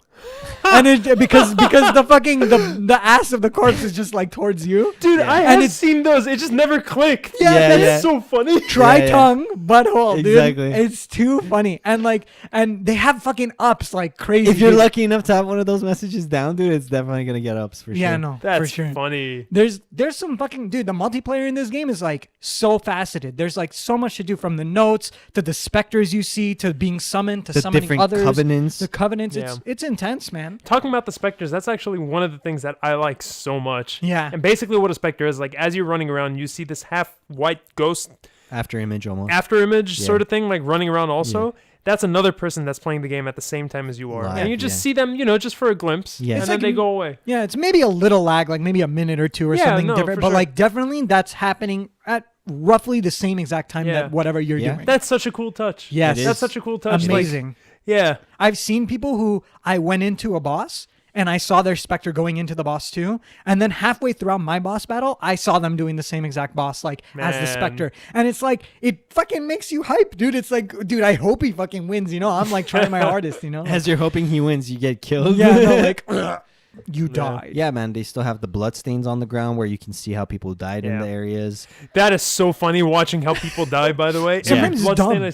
And it because the fucking the ass of the corpse is just like towards you.
Dude, I have seen those. It just never clicked.
Yeah,
that's so funny.
Try tongue, butthole, dude.
Exactly.
It's too funny. And they have fucking ups like crazy.
If you're
dude.
lucky enough to have one of those messages down, dude, it's definitely gonna get ups for sure.
Yeah, no,
That's
for sure.
funny.
There's some fucking dude. The multiplayer in this game is like so faceted. There's like so much to do, from the notes to the specters you see to being summoned to
The
summoning
different
others.
covenants.
The covenants.
Yeah.
It's intense, man.
Talking about the specters, that's actually one of the things that I like so much.
Yeah.
And basically what a specter is, like as you're running around, you see this half white ghost
After image almost.
after image
Yeah.
sort of thing, like running around also. That's another person that's playing the game at the same time as you are.
Live,
and you just
yeah.
see them, just for a glimpse.
Yeah.
And
It's
then
like
they go away.
Yeah, it's maybe a little lag, like maybe a minute or two or
Yeah,
something
no,
different.
for
But
sure.
like definitely that's happening at roughly the same exact time
Yeah.
that whatever you're
Yeah.
doing.
That's such a cool touch.
Yes.
It
That's
is.
such a cool touch. Like,
Amazing.
yeah.
I've seen people who I went into a boss and I saw their specter going into the boss too. And then halfway throughout my boss battle, I saw them doing the same exact boss, like as the
Man.
specter. And it's like, it fucking makes you hype, dude. It's like, dude, I hope he fucking wins. I'm like trying my hardest,
As you're hoping he wins, you get killed.
Yeah, no, like, you died.
Yeah, man. They still have the blood stains on the ground where you can see how people died in
Yeah.
the areas.
That is so funny watching how people die, by the way.
Sometimes it's
Bloodstain
dumb.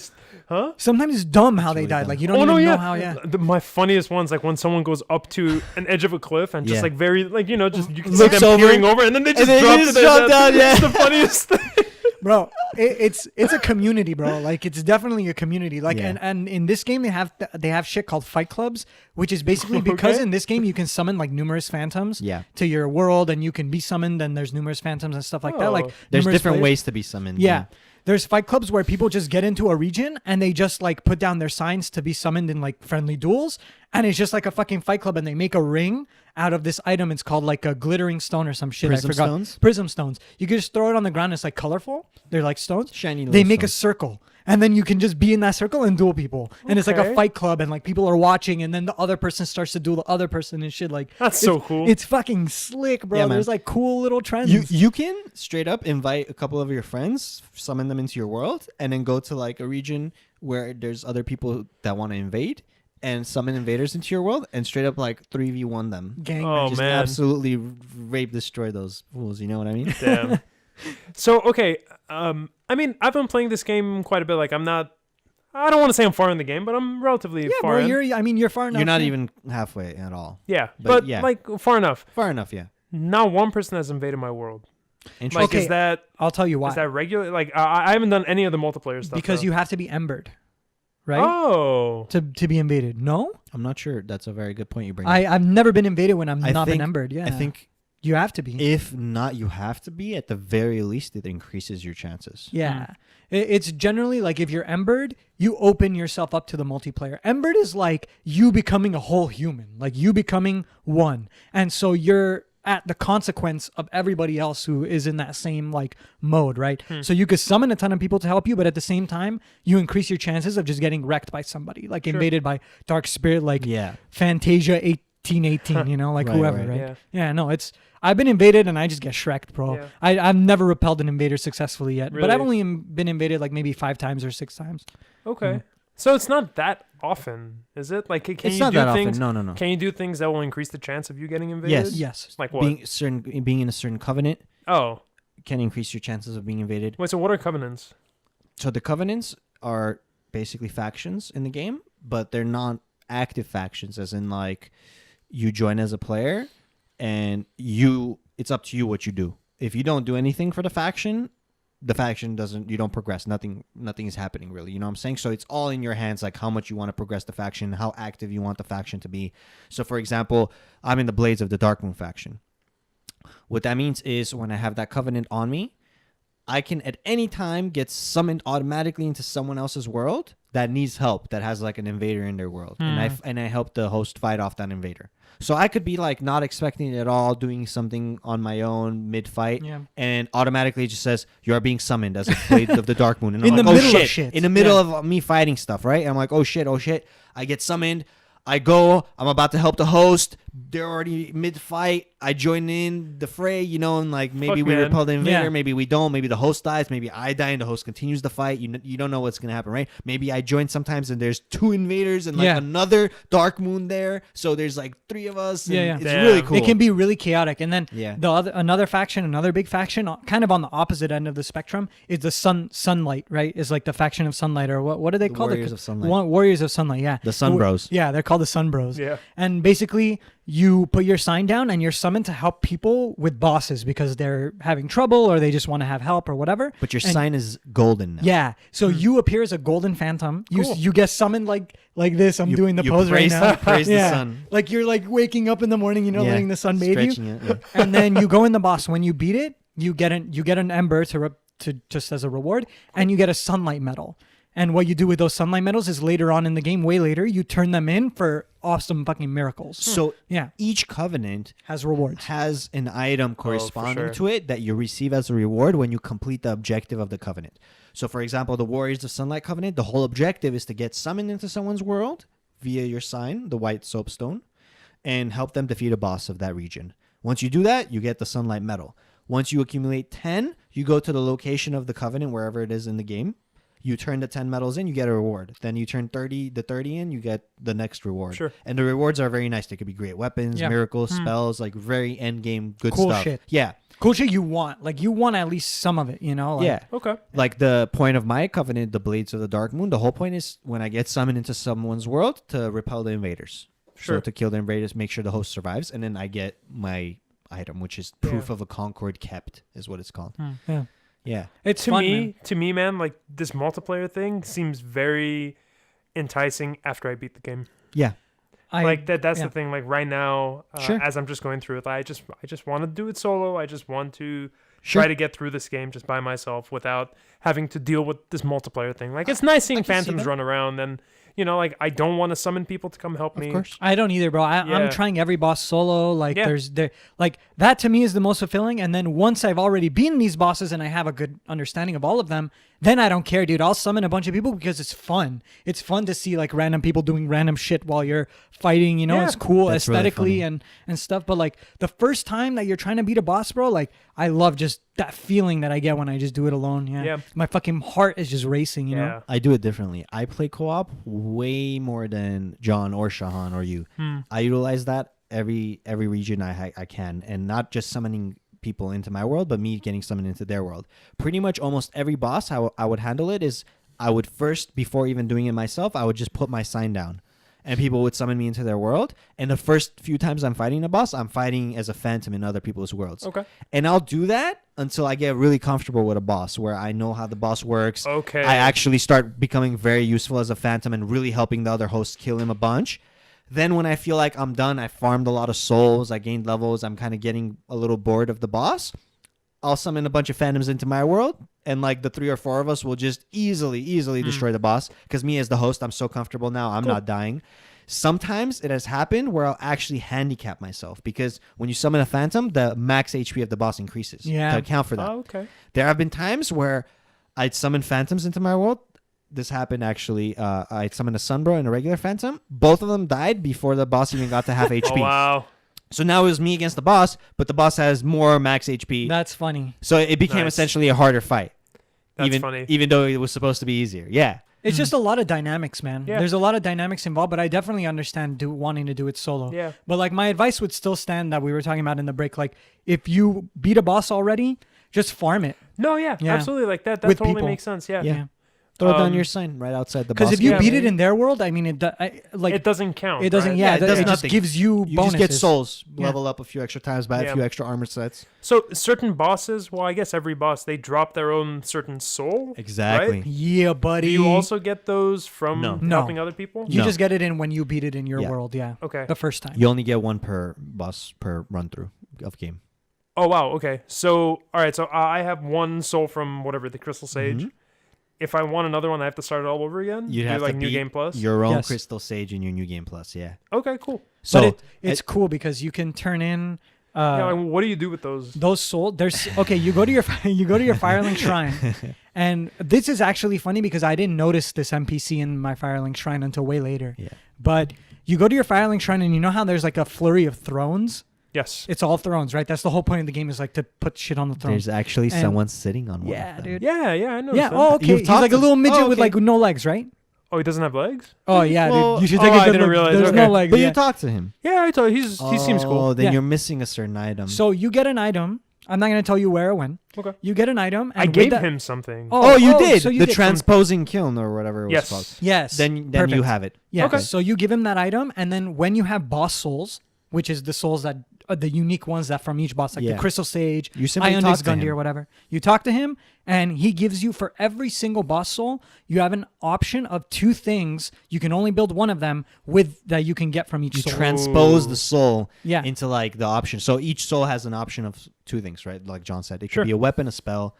Huh?
Sometimes it's dumb how they
really
died.
dumb.
Like, you don't even know how,
My funniest ones, like when someone goes up to an edge of a cliff and just
Yeah.
like very, like, just you can
Looks
see them
over,
peering over and then they just
then
drop
they
to
just
their
drop
death.
down, yeah.
It's the funniest thing.
Bro, it's a community, bro. Like, it's definitely a community. Like,
Yeah.
and in this game they have shit called fight clubs, which is basically because
Okay.
in this game you can summon like numerous phantoms
Yeah.
to your world, and you can be summoned, and there's numerous phantoms and stuff like that.
Oh.
Like,
There's
numerous
different
players.
ways to be summoned.
Yeah. There's fight clubs where people just get into a region and they just like put down their signs to be summoned in like friendly duels. And it's just like a fucking fight club, and they make a ring out of this item. It's called like a glittering stone or some shit.
Prism
I forgot.
stones?
Prism stones. You can just throw it on the ground. It's like colorful. They're like stones.
Shiny
They
little
make a
stones.
circle. And then you can just be in that circle and duel people. And it's like a
Okay.
fight club, and like people are watching, and then the other person starts to duel the other person and shit. Like,
That's
it's-
so cool.
It's fucking slick, bro.
Yeah, man.
There's like cool little trends.
You can straight up invite a couple of your friends, summon them into your world, and then go to like a region where there's other people that want to invade, and summon invaders into your world, and straight up like 3v1 them.
Gang.
Oh,
Just
man.
absolutely rape, destroy those fools. You know what I mean?
Damn. So, okay. I mean, I've been playing this game quite a bit. Like, I don't want to say I'm far in the game, but I'm relatively
Yeah,
far
bro.
in.
You're far enough.
You're not
yeah.
even halfway at all.
Yeah,
but
but
yeah.
like far enough.
Far enough, yeah.
Not one person has invaded my world.
Interesting.
Like,
Okay,
is that
I'll tell you why.
regular? Like, I haven't done any of the multiplayer stuff.
Because
though.
you have to be embered, right?
Oh.
To be invaded. No,
I'm not sure. That's a very good point you bring up.
I've never been invaded when I'm
I
not
think-
been embered. Yeah,
I think
You have to be.
If not, you have to be. At the very least, it increases your chances.
Yeah. It's generally like if you're embered, you open yourself up to the multiplayer. Embered is like you becoming a whole human, like you becoming one. And so you're at the consequence of everybody else who is in that same like mode, right? So you could summon a ton of people to help you, but at the same time, you increase your chances of just getting wrecked by somebody, like invaded by Dark Spirit, like Fantasia 1818, you know, like
Right,
whoever,
right.
right? Yeah, no, I've been invaded and I just get shreked, bro.
Yeah.
I've never repelled an invader successfully yet, but
Really?
I've only been invaded like maybe 5 times or 6 times.
Okay. So it's not that often, is it? Like, can
It's
you
not
do
that
things?
often. No.
Can you do things that will increase the chance of you getting invaded?
Yes.
Like what?
Being in a certain covenant
Oh,
can increase your chances of being invaded.
wait. So what are covenants?
So the covenants are basically factions in the game, but they're not active factions, as in like you join as a player and it's up to you what you do. If you don't do anything for the faction doesn't, you don't progress. Nothing is happening really. You know what I'm saying? So it's all in your hands, like how much you want to progress the faction, how active you want the faction to be. So for example, I'm in the Blades of the Darkmoon faction. What that means is when I have that covenant on me, I can at any time get summoned automatically into someone else's world that needs help, that has like an invader in their world. And I help the host fight off that invader. So I could be like not expecting it at all, doing something on my own mid-fight, and automatically it just says, you are being summoned as a Blade of the Dark Moon. And
In
I'm
the
like,
middle of shit.
In the middle of me fighting stuff, right? And I'm like, oh shit. I get summoned. I go, I'm about to help the host. They're already mid-fight. I join in the fray, you know, and like maybe we repel the invader, maybe we don't. Maybe the host dies. Maybe I die and the host continues the fight. You don't know what's going to happen, right? Maybe I join sometimes and there's 2 invaders and like another Dark Moon there. So there's like 3 of us. And it's really cool.
It can be really chaotic. And then another faction, another big faction, kind of on the opposite end of the spectrum, is the Sunlight, right? Is like the faction of Sunlight, or what do they call it?
Warriors of Sunlight.
Warriors of Sunlight, yeah.
The Sun Bros.
Yeah, they're called the Sun Bros.
Yeah.
And basically, you put your sign down and you're summoned to help people with bosses because they're having trouble or they just want to have help or whatever.
But your sign is golden now.
Yeah. So you appear as a golden phantom. You get summoned like this. I'm doing the pose right now.
Praise the sun.
Like you're like waking up in the morning, you know, letting the sun bathe you.
Stretching it,
And then you go in the boss. When you beat it, you get an ember to just as a reward, and you get a sunlight medal. And what you do with those sunlight medals is later on in the game, way later, you turn them in for awesome fucking miracles.
So each covenant
has rewards.
Has an item corresponding to it that you receive as a reward when you complete the objective of the covenant. So for example, the Warriors of Sunlight Covenant, the whole objective is to get summoned into someone's world via your sign, the white soapstone, and help them defeat a boss of that region. Once you do that, you get the Sunlight Medal. Once you accumulate 10, you go to the location of the covenant, wherever it is in the game. You turn the 10 medals in, you get a reward. Then you turn the 30 in, you get the next reward.
Sure.
And the rewards are very nice. They could be great weapons, miracles, spells, like very end game good
cool
stuff.
Shit.
Yeah.
Cool shit you want. Like you want at least some of it, you know? Like,
yeah.
Okay.
Like the point of my covenant, the Blades of the Dark Moon, the whole point is when I get summoned into someone's world to repel the invaders.
Sure.
So to kill the invaders, make sure the host survives, and then I get my item, which is proof of a concord kept, is what it's called.
Yeah.
Yeah.
It's
fun,
to me, man, like this multiplayer thing seems very enticing after I beat the game.
Yeah.
That's the thing. Like right now,
Sure.
as I'm just going through it, I just want to do it solo. I just want to try to get through this game just by myself without having to deal with this multiplier thing. Like it's nice seeing phantoms run around and, you know, like I don't want to summon people to come help me.
Of course.
I don't either, bro. I'm trying every boss solo. Like like that to me is the most fulfilling. And then once I've already beaten these bosses and I have a good understanding of all of them, then I don't care, dude. I'll summon a bunch of people because it's fun. It's fun to see like random people doing random shit while you're fighting. You know, it's cool
That's
aesthetically
really
and stuff. But like the first time that you're trying to beat a boss, bro, like I love just that feeling that I get when I just do it alone. Yeah. My fucking heart is just racing, you know?
I do it differently. I play co-op way more than John or Shahan or you. I utilize that every region I can, and not just summoning people into my world, but me getting summoned into their world. Pretty much almost every boss how I would handle it is I would first, before even doing it myself, I would just put my sign down. And people would summon me into their world. And the first few times I'm fighting a boss, I'm fighting as a phantom in other people's worlds.
Okay.
And I'll do that until I get really comfortable with a boss, where I know how the boss works.
Okay.
I actually start becoming very useful as a phantom and really helping the other hosts kill him a bunch. Then when I feel like I'm done, I farmed a lot of souls, I gained levels, I'm kind of getting a little bored of the boss, I'll summon a bunch of phantoms into my world, and like the 3 or 4 of us will just easily destroy the boss. Because me as the host, I'm so comfortable now, I'm not dying. Sometimes it has happened where I'll actually handicap myself, because when you summon a phantom, the max HP of the boss increases to account for that.
Oh, okay.
There have been times where I'd summon phantoms into my world. This happened actually. I'd summon a Sunbro and a regular phantom. Both of them died before the boss even got to half HP.
Oh, wow.
So now it was me against the boss, but the boss has more max HP.
That's funny.
So it became
Nice.
essentially a harder fight.
That's funny.
Even though it was supposed to be easier. Yeah.
It's just a lot of dynamics, man.
Yeah.
There's a lot of dynamics involved, but I definitely understand wanting to do it solo.
Yeah.
But like my advice would still stand that we were talking about in the break. Like if you beat a boss already, just farm it.
No, yeah,
Yeah.
absolutely. Like that
With
totally
people.
makes sense. Yeah.
Yeah. Throw down
Um,
your sign right outside the boss.
Because if you
Yeah,
beat it
man.
in their world, I mean,
It
like
doesn't count.
it doesn't.
right?
Yeah,
it does
it just
nothing.
gives you
you
bonuses.
just get souls,
Yeah.
level up a few extra times, buy
Yeah.
a few extra armor sets.
So certain bosses, well, I guess every boss, they drop their own certain soul.
Exactly.
Right?
Yeah, buddy.
Do you also get those from
No.
helping other people?
You
No.
just get it in when you beat it in your
Yeah.
world. Yeah.
Okay.
The first time.
You only get one per boss per run through of game.
Oh, wow. Okay. So, all right. So I have one soul from whatever, the Crystal Sage.
Mhm.
If I want another one, I have to start it all over again?
You'd
Do
have
like
to
New
beat
Game Plus?
your own
Yes.
Crystal Sage in your new game plus. Yeah.
Okay, cool.
So
but it's cool because you can turn in
Yeah, like, what do you do with those?
those soul. There's okay. You go to your Firelink shrine, and this is actually funny because I didn't notice this NPC in my Firelink shrine until way later.
Yeah.
But you go to your Firelink shrine, and you know how there's like a flurry of thrones.
Yes.
It's all thrones, right? That's the whole point of the game is like to put shit on the throne.
There's actually
And-
someone sitting on one.
Yeah,
of them.
dude.
Yeah, I know.
Yeah. Oh, okay.
You've
He's
talked
like a
to-
little midget
Oh,
with
okay.
like no legs, right?
Oh, he doesn't have legs?
Oh yeah,
Well,
dude. You should
oh,
take a
I
good
didn't
look.
realize.
There's
Okay.
no legs.
But
yeah.
you talk to him.
Yeah, I told you. He seems cool.
Oh, then
Yeah.
you're missing a certain item.
So you get an item. I'm not gonna tell you where or when.
Okay.
You get an item. And
I
with
gave
that-
him something.
oh, you did
So you
the
did.
transposing kiln or whatever it was
Yes.
called.
Yes.
Then you
Perfect.
have it.
Yeah.
Okay.
So you give him that item, and then when you have boss souls, which is the souls that are the unique ones that from each boss, like
Yeah.
the Crystal Sage,
You simply
Ion
talk
Disc
to
Gundy,
him.
or whatever. You talk to him, and he gives you for every single boss soul, you have an option of 2 things. You can only build one of them with that you can get from each
You
soul.
transpose
Ooh.
the soul
Yeah.
into like the option. So each soul has an option of 2 things, right? Like John said, it could
Sure.
be a weapon, a spell,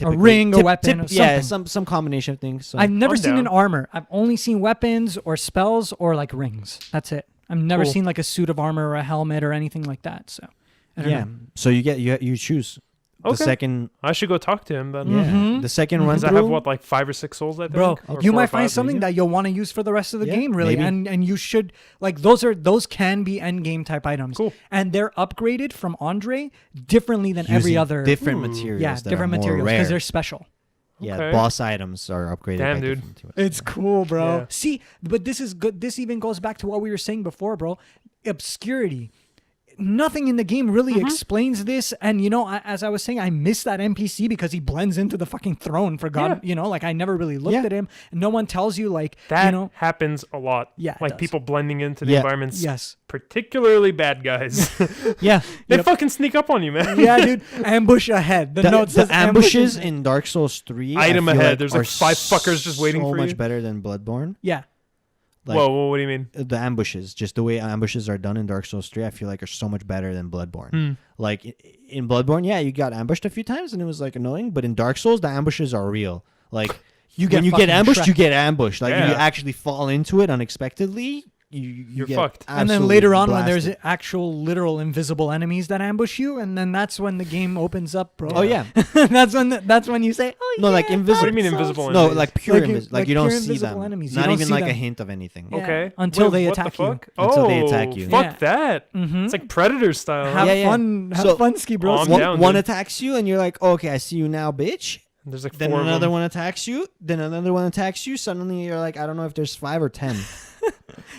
A ring, a weapon, or
yeah,
something.
some combination of things. So.
I've never
I'm
seen
down.
an armor. I've only seen weapons or spells or like rings. That's it. I've never
Cool.
seen like a suit of armor or a helmet or anything like that. So, I don't
yeah.
know.
So you choose the
Okay.
second.
I should go talk to him then.
Yeah,
Mhm.
the second
Mhm.
run
Because I
through.
have what, like 5 or 6 souls, I think?
Bro,
Or
you
4 or
might find
5,
something
maybe?
that you'll want to use for the rest of the
Yeah,
game, really,
maybe.
and you should like those can be end game type items.
Cool.
And they're upgraded from Andre differently than every
using
other.
different
Ooh.
materials.
Yeah,
that
different
are more
materials
rare.
because they're special.
Yeah,
Okay.
boss items are upgraded.
Damn,
by
dude.
different materials.
It's cool, bro.
Yeah.
See, but this is good. This even goes back to what we were saying before, bro. Obscurity. Nothing in the game really explains this, and you know, as I was saying, I miss that NPC because he blends into the fucking throne. For God,
Yeah.
you know, like I never really looked
Yeah.
at him. No one tells you, like
That
you know,
happens a lot.
Yeah, it
Like
does.
people blending into the
Yeah.
environments.
yes,
Particularly bad guys.
Yeah,
They
Yep.
fucking sneak up on you, man.
yeah, dude. Ambush ahead. The, note says
the ambushes
ambush.
in Dark Souls 3
Item
I feel
ahead. There's like
are
5 fuckers just waiting
so
for
much
you.
better than Bloodborne.
Yeah,
Like,
Whoa, what do you mean?
the ambushes, just the way ambushes are done in Dark Souls 3, I feel like are so much better than Bloodborne.
Hmm.
Like in Bloodborne, yeah, you got ambushed a few times and it was like annoying, but in Dark Souls, the ambushes are real. Like
you get
when you get
fucking
ambushed,
Shrek.
you get ambushed. Like if you
Yeah.
actually fall into it unexpectedly, you're
You're fucked.
And then
absolutely
later on, when
blasted.
there's actual literal invisible enemies that ambush you, and then that's when the game opens up, bro.
Oh yeah,
that's when you say, oh
No,
yeah,
like invisible.
What do you mean
Dark
invisible
Souls.
no,
enemies?
like pure
Like
like,
like
you don't
pure
see
invisible
them.
enemies. You
Not
don't
even
see
like a
them.
hint of anything.
Yeah.
Okay.
Until
Wait,
they
what
attack
the
you.
fuck?
Until they
Oh,
attack you.
Fuck
Yeah.
that.
Mm-hmm.
It's like Predator style.
Have
Yeah, yeah.
fun, have
So-
fun, ski bros.
I'm
One,
down,
one
dude.
attacks you and you're like, okay, I see you now, bitch.
There's like
Then
4 of
another
them.
one attacks you. Then another one attacks you. Suddenly you're like, I don't know if there's 5 or 10.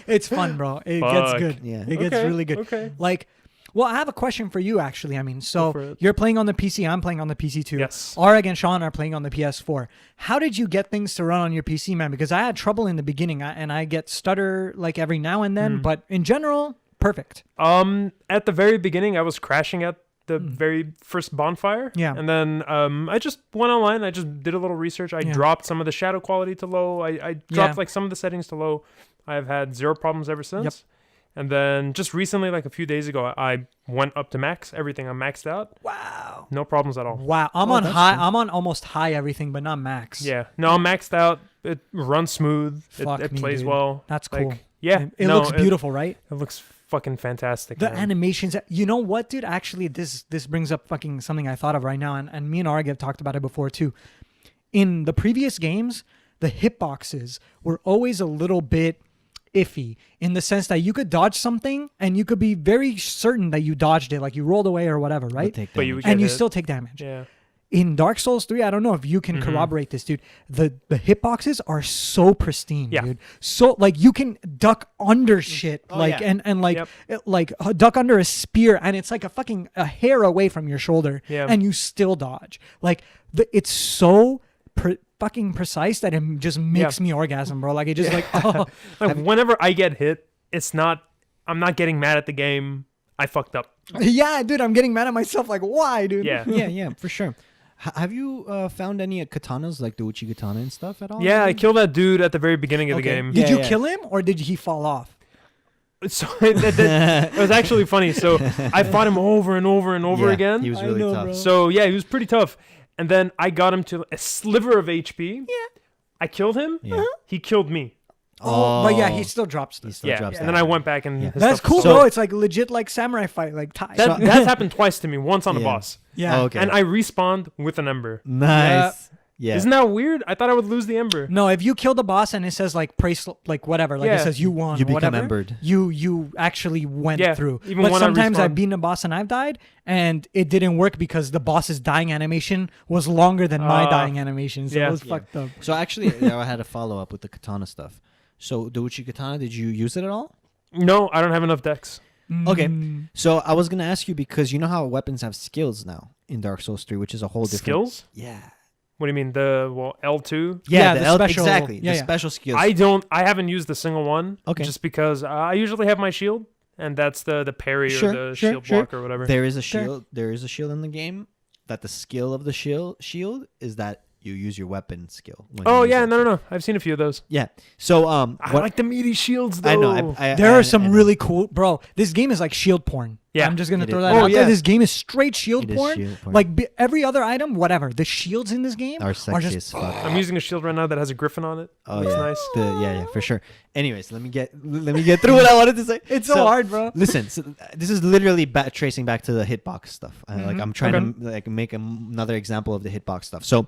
It's fun, bro. It gets
Fuck.
good.
Yeah.
It gets
Okay,
really good.
okay.
Like, well, I have a question for you, actually. I mean,
for
so
it.
you're playing on the PC. I'm playing on the PC too.
Yes.
Arag and Sean are playing on the PS4. How did you get things to run on your PC, man? Because I had trouble in the beginning, and I get stutter like every now and then. But in general, perfect.
At the very beginning, I was crashing at the very first bonfire.
Yeah.
And then I just went online. I just did a little research. I dropped some of the shadow quality to low. I dropped like some of the settings to low. I've had zero problems ever since.
Yep.
And then just recently, like a few days ago, I went up to max. Everything I'm maxed out.
Wow.
No problems at all.
Wow. I'm on high. I'm on almost high everything, but not max.
Yeah. No, I'm maxed out. It runs smooth. It plays
dude.
well.
That's
Like,
cool.
yeah.
It looks beautiful, right?
It looks fucking fantastic.
The
man.
animations. You know what, dude? Actually, this brings up fucking something I thought of right now, and me and Arg have talked about it before too. In the previous games, the hitboxes were always a little bit iffy in the sense that you could dodge something and you could be very certain that you dodged it, like you rolled away or whatever, right?
But you would
And
get
you
hit.
still take damage.
Yeah.
In Dark Souls 3, I don't know if you can corroborate this, dude. The hitboxes are so pristine, dude. So like you can duck under shit, and like duck under a spear, and it's like a hair away from your shoulder, and you still dodge. Like it's so fucking precise that it just makes me orgasm, bro. Like it just like oh.
Like whenever I get hit, I'm not getting mad at the game. I fucked up.
Yeah, dude, I'm getting mad at myself. Like why, dude?
Yeah.
yeah, for sure. Have you found any katanas, like the Uchi katana and stuff at all?
Yeah, I killed that dude at the very beginning of the game.
Did you kill him or did he fall off?
So it was actually funny. So I fought him over and over and over again.
He was really tough.
Bro.
So yeah, he was pretty tough. And then I got him to a sliver of HP. Yeah. I killed him.
Yeah.
He killed me.
Oh, but yeah, he still drops stuff.
And then I went back and his
That's
stuff
cool,
was
bro.
sold.
It's like legit like samurai fight, like tie.
That's happened twice to me. Once on a boss.
Yeah.
Oh, okay.
And I respawned with an ember.
Nice. Yeah.
Isn't that weird? I thought I would lose the ember.
No, if you kill the boss and it says like praise, like whatever, like it says you won,
You
or
become
whatever,
embered.
You actually went through.
Even
but
when I
sometimes I've
respawned.
beaten a boss and I've died, and it didn't work because the boss's dying animation was longer than my dying animation, so it was fucked up.
So actually, I had a follow up with the katana stuff. So the Uchi katana, did you use it at all?
No, I don't have enough decks.
Okay. So I was gonna ask you because you know how weapons have skills now in Dark Souls 3, which is a whole different
Skills?
Yeah.
What do you mean? L2?
Yeah,
the
the special-
exactly.
yeah,
the
yeah.
special skills.
I haven't used a single one.
Okay.
Just because I usually have my shield, and that's the parry or the shield block or whatever.
There is a shield. There is a shield in the game. That the skill of the shield is that you use your weapon skill. When
Oh
you use
yeah,
it.
no. I've seen a few of those.
Yeah. So
I like the meaty shields though.
I know.
There are some really cool, bro. This game is like shield porn.
Yeah.
I'm just gonna
It
throw
is.
that
Oh,
out
yeah.
there. This game is straight shield
It is
porn.
shield porn.
Like every other item, whatever. The shields in this game
are sexy
just
as fuck.
I'm using a shield right now that has a griffin on it.
Oh
Looks
yeah.
nice.
Yeah, for sure. Anyways, let me get through what I wanted to say.
It's so hard, bro.
Listen, so this is literally tracing back to the hitbox stuff. Like I'm trying
Okay.
to like make another example of the hitbox stuff. So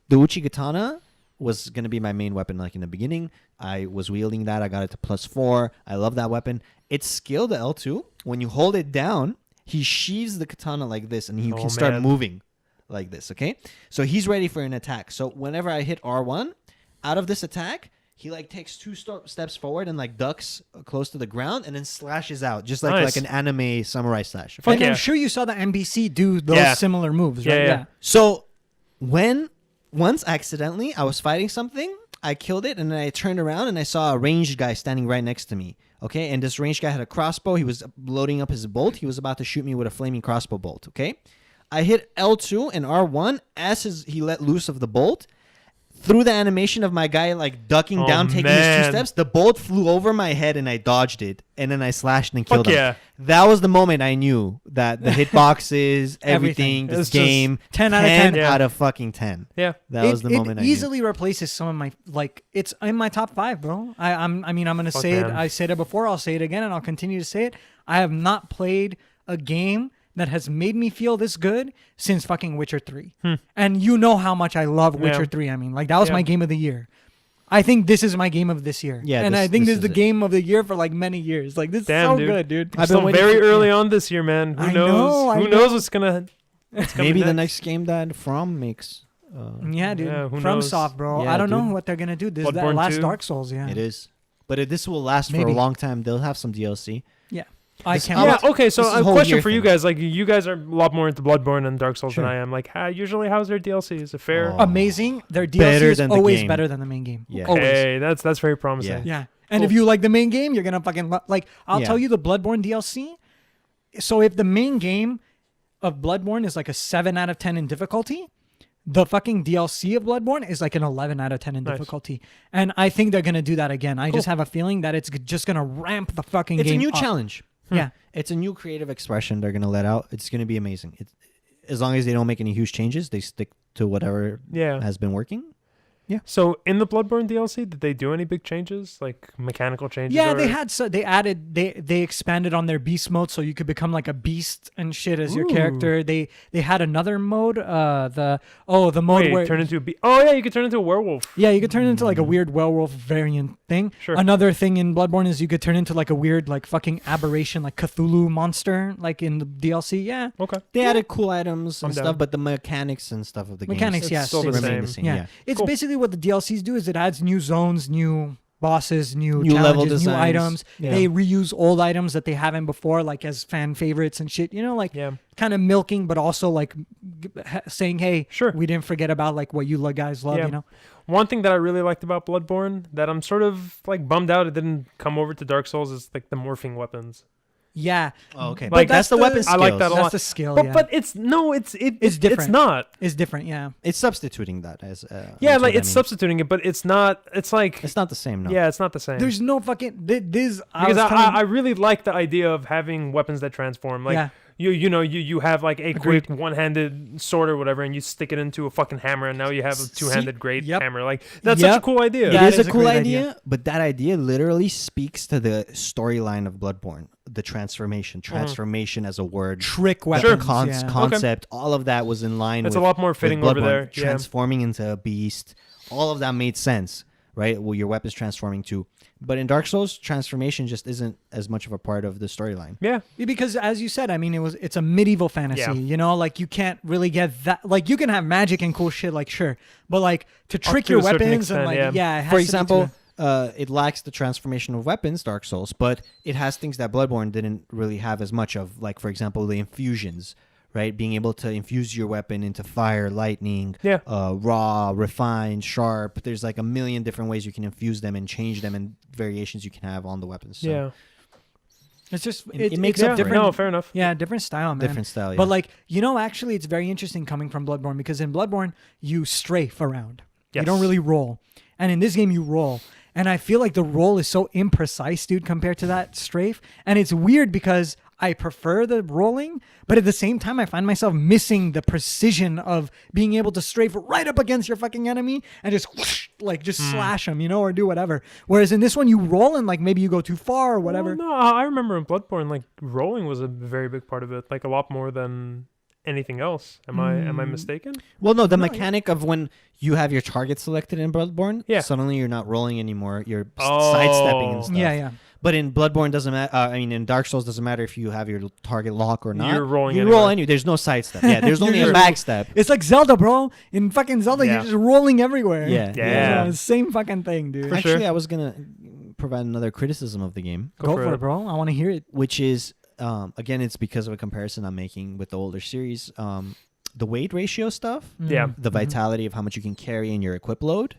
the Uchi katana was gonna be my main weapon. Like in the beginning, I was wielding that. I got it to +4. I love that weapon. It's skill the L2. When you hold it down, he sheaves the katana like this, and you can start moving like this. Okay, so he's ready for an attack. So whenever I hit R1, out of this attack, he like takes 2 steps forward and like ducks close to the ground, and then slashes out just like an anime samurai slash. Okay?
And I'm sure you saw the NBC do those similar moves, right?
Yeah.
So once accidentally I was fighting something, I killed it, and then I turned around and I saw a ranged guy standing right next to me. Okay, and this ranged guy had a crossbow. He was loading up his bolt. He was about to shoot me with a flaming crossbow bolt. Okay, I hit L2 and R1 as he let loose of the bolt. Through the animation of my guy like ducking down, taking his 2 steps, the bolt flew over my head and I dodged it, and then I slashed and killed him.
Yeah.
That was the moment I knew that the hitboxes, everything, this
It's just
game,
10 out of 10.
out of fucking 10.
Yeah.
That was the moment I
It
knew.
easily replaces some of my it's in my top 5, bro. I'm gonna say it.
man.
I said it before. I'll say it again, and I'll continue to say it. I have not played a game that has made me feel this good since fucking Witcher 3. And you know how much I love Witcher 3. I mean, like that was my game of the year. I think this is my game of this year.
Yeah,
and
this-
I think
this
this is the
is it.
game of the year for like many years. Like this
Damn,
is so
dude.
good, dude.
I've been
Still
waiting
very
for-
early on this year, man. Who
I
knows?
know,
Who knows what's gonna? What's coming
Maybe the next game that From makes.
Yeah, dude.
Yeah, who
From
knows?
Soft, bro.
Yeah,
I don't know
dude.
what they're gonna do. This is the
Bloodborne
last
2?
Dark Souls, yeah.
It is. But this will last for
Maybe.
a long time. They'll have some DLC.
Yeah. I
This-
can't
Yeah.
wait.
Okay. So
This is
a
a whole
question
year
for you
thing.
guys. Like, you guys are a lot more into Bloodborne and Dark Souls
Sure.
than I am. Like, usually, how's their DLC? Is it fair?
Oh.
Amazing. Their DLC
Better
is
than the
always
game.
better than the main game.
Yeah.
Always.
Hey, that's very promising.
Yeah. And
Cool.
if you like the main game, you're gonna fucking like. I'll
Yeah.
tell you the Bloodborne DLC. So if the main game of Bloodborne is like a 7 out of 10 in difficulty. The fucking DLC of Bloodborne is like an 11 out of 10 in
Nice.
difficulty. And I think they're going to do that again. I
Cool.
just have a feeling that it's just going to ramp the fucking
It's
game
a new
up.
challenge.
Yeah.
It's a new creative expression they're gonna let out. It's gonna be amazing. As long as they don't make any huge changes, they stick to whatever
Yeah.
has been working.
So in the Bloodborne DLC, did they do any big changes, like mechanical changes?
Yeah,
or...
they expanded on their beast mode, so you could become like a beast and shit as your character. They had another mode, the mode
Wait,
where
turn into you could turn into a werewolf.
yeah, you could turn into like a weird werewolf variant thing.
Sure.
Another thing in Bloodborne is you could turn into like a weird like fucking aberration like Cthulhu monster like in the DLC. Yeah.
Okay.
They added cool items and
I'm down.
stuff, but the mechanics and stuff of the
Mechanics,
game
yeah,
still
stay
the
remain
same.
the same.
Yeah.
Yeah.
It's
Cool.
basically what the DLCs do is it adds new zones, new bosses, new
New level
challenges, new
designs.
items.
Yeah.
They reuse old items that they haven't before, like as fan favorites and shit. You know, like
Yeah.
kind of milking, but also like saying, "Hey,
Sure.
we didn't forget about like what you guys love."
Yeah.
You know,
One thing that I really liked about Bloodborne that I'm sort of like bummed out it didn't come over to Dark Souls is like the morphing weapons.
yeah.
Oh, okay.
But
Like that's the weapon
I like that a
skills.
lot.
That's the skill.
But
yeah.
but it's no, it's
different.
It's not.
It's different. Yeah.
It's substituting that as
Yeah,
that's
like
what I
it's
mean.
substituting it, but it's not. It's like
It's not the same. No.
yeah, it's not the same.
There's no fucking this.
because I really like the idea of having weapons that transform. Like
yeah.
you have like a
Agreed.
quick one-handed sword or whatever, and you stick it into a fucking hammer, and now you have a two-handed great
Yep.
hammer. Like that's such a
Yep.
cool idea.
It
Yeah,
is
it is
a
a
cool
great
idea,
idea.
but that idea literally speaks to the storyline of Bloodborne. The transformation as a word,
Trick
the
weapons. yeah.
concept, all of that was in line
It's
with
a lot more
with
fitting over
Bloodborne.
there. Yeah.
Transforming into a beast, all of that made sense, right? Well, your weapon's transforming too. But in Dark Souls, transformation just isn't as much of a part of the storyline.
Yeah.
Because as you said, I mean, it's a medieval fantasy,
Yeah.
you know, like you can't really get that, like you can have magic and cool shit, like sure, but like to trick
to
your
a certain
weapons and
extent,
like,
yeah.
it has
For
to be
example,
to-
it lacks the transformation of weapons, Dark Souls, but it has things that Bloodborne didn't really have as much of, like, for example, the infusions, right? Being able to infuse your weapon into fire, lightning,
Yeah.
raw, refined, sharp. There's like a million different ways you can infuse them and change them and variations you can have on the weapons. So
Yeah.
it's just,
it makes
it's
up
a
for it.
different,
No, fair enough.
yeah, different style, man.
different style, yeah.
But like, you know, actually it's very interesting coming from Bloodborne because in Bloodborne, you strafe around. You
Yes.
don't really roll. And in this game, you roll. And I feel like the roll is so imprecise, dude, compared to that strafe. And it's weird because I prefer the rolling, but at the same time, I find myself missing the precision of being able to strafe right up against your fucking enemy and just whoosh, like just slash them, you know, or do whatever. Whereas in this one, you roll and like maybe you go too far or whatever.
Well, no, I remember in Bloodborne, like rolling was a very big part of it, like a lot more than anything else. Am I mistaken?
Well, no, the
No,
mechanic of when you have your target selected in Bloodborne,
Yeah.
suddenly you're not rolling anymore. You're
Oh.
sidestepping and stuff.
Yeah, yeah.
But in Bloodborne doesn't matter. In Dark Souls doesn't matter if you have your target lock or not.
You're rolling
You
anyway.
roll anyway. There's no sidestep. Yeah, there's only a
You're-
backstep.
It's like Zelda, bro. In fucking Zelda,
Yeah.
you're just rolling everywhere.
Yeah.
Yeah.
Same fucking thing, dude.
For
Actually,
sure.
I was gonna provide another criticism of the game,
Go for it, bro. I want to hear it.
which is again, it's because of a comparison I'm making with the older series. The weight ratio stuff,
Yeah.
Mm.
the vitality of how much you can carry in your equip load.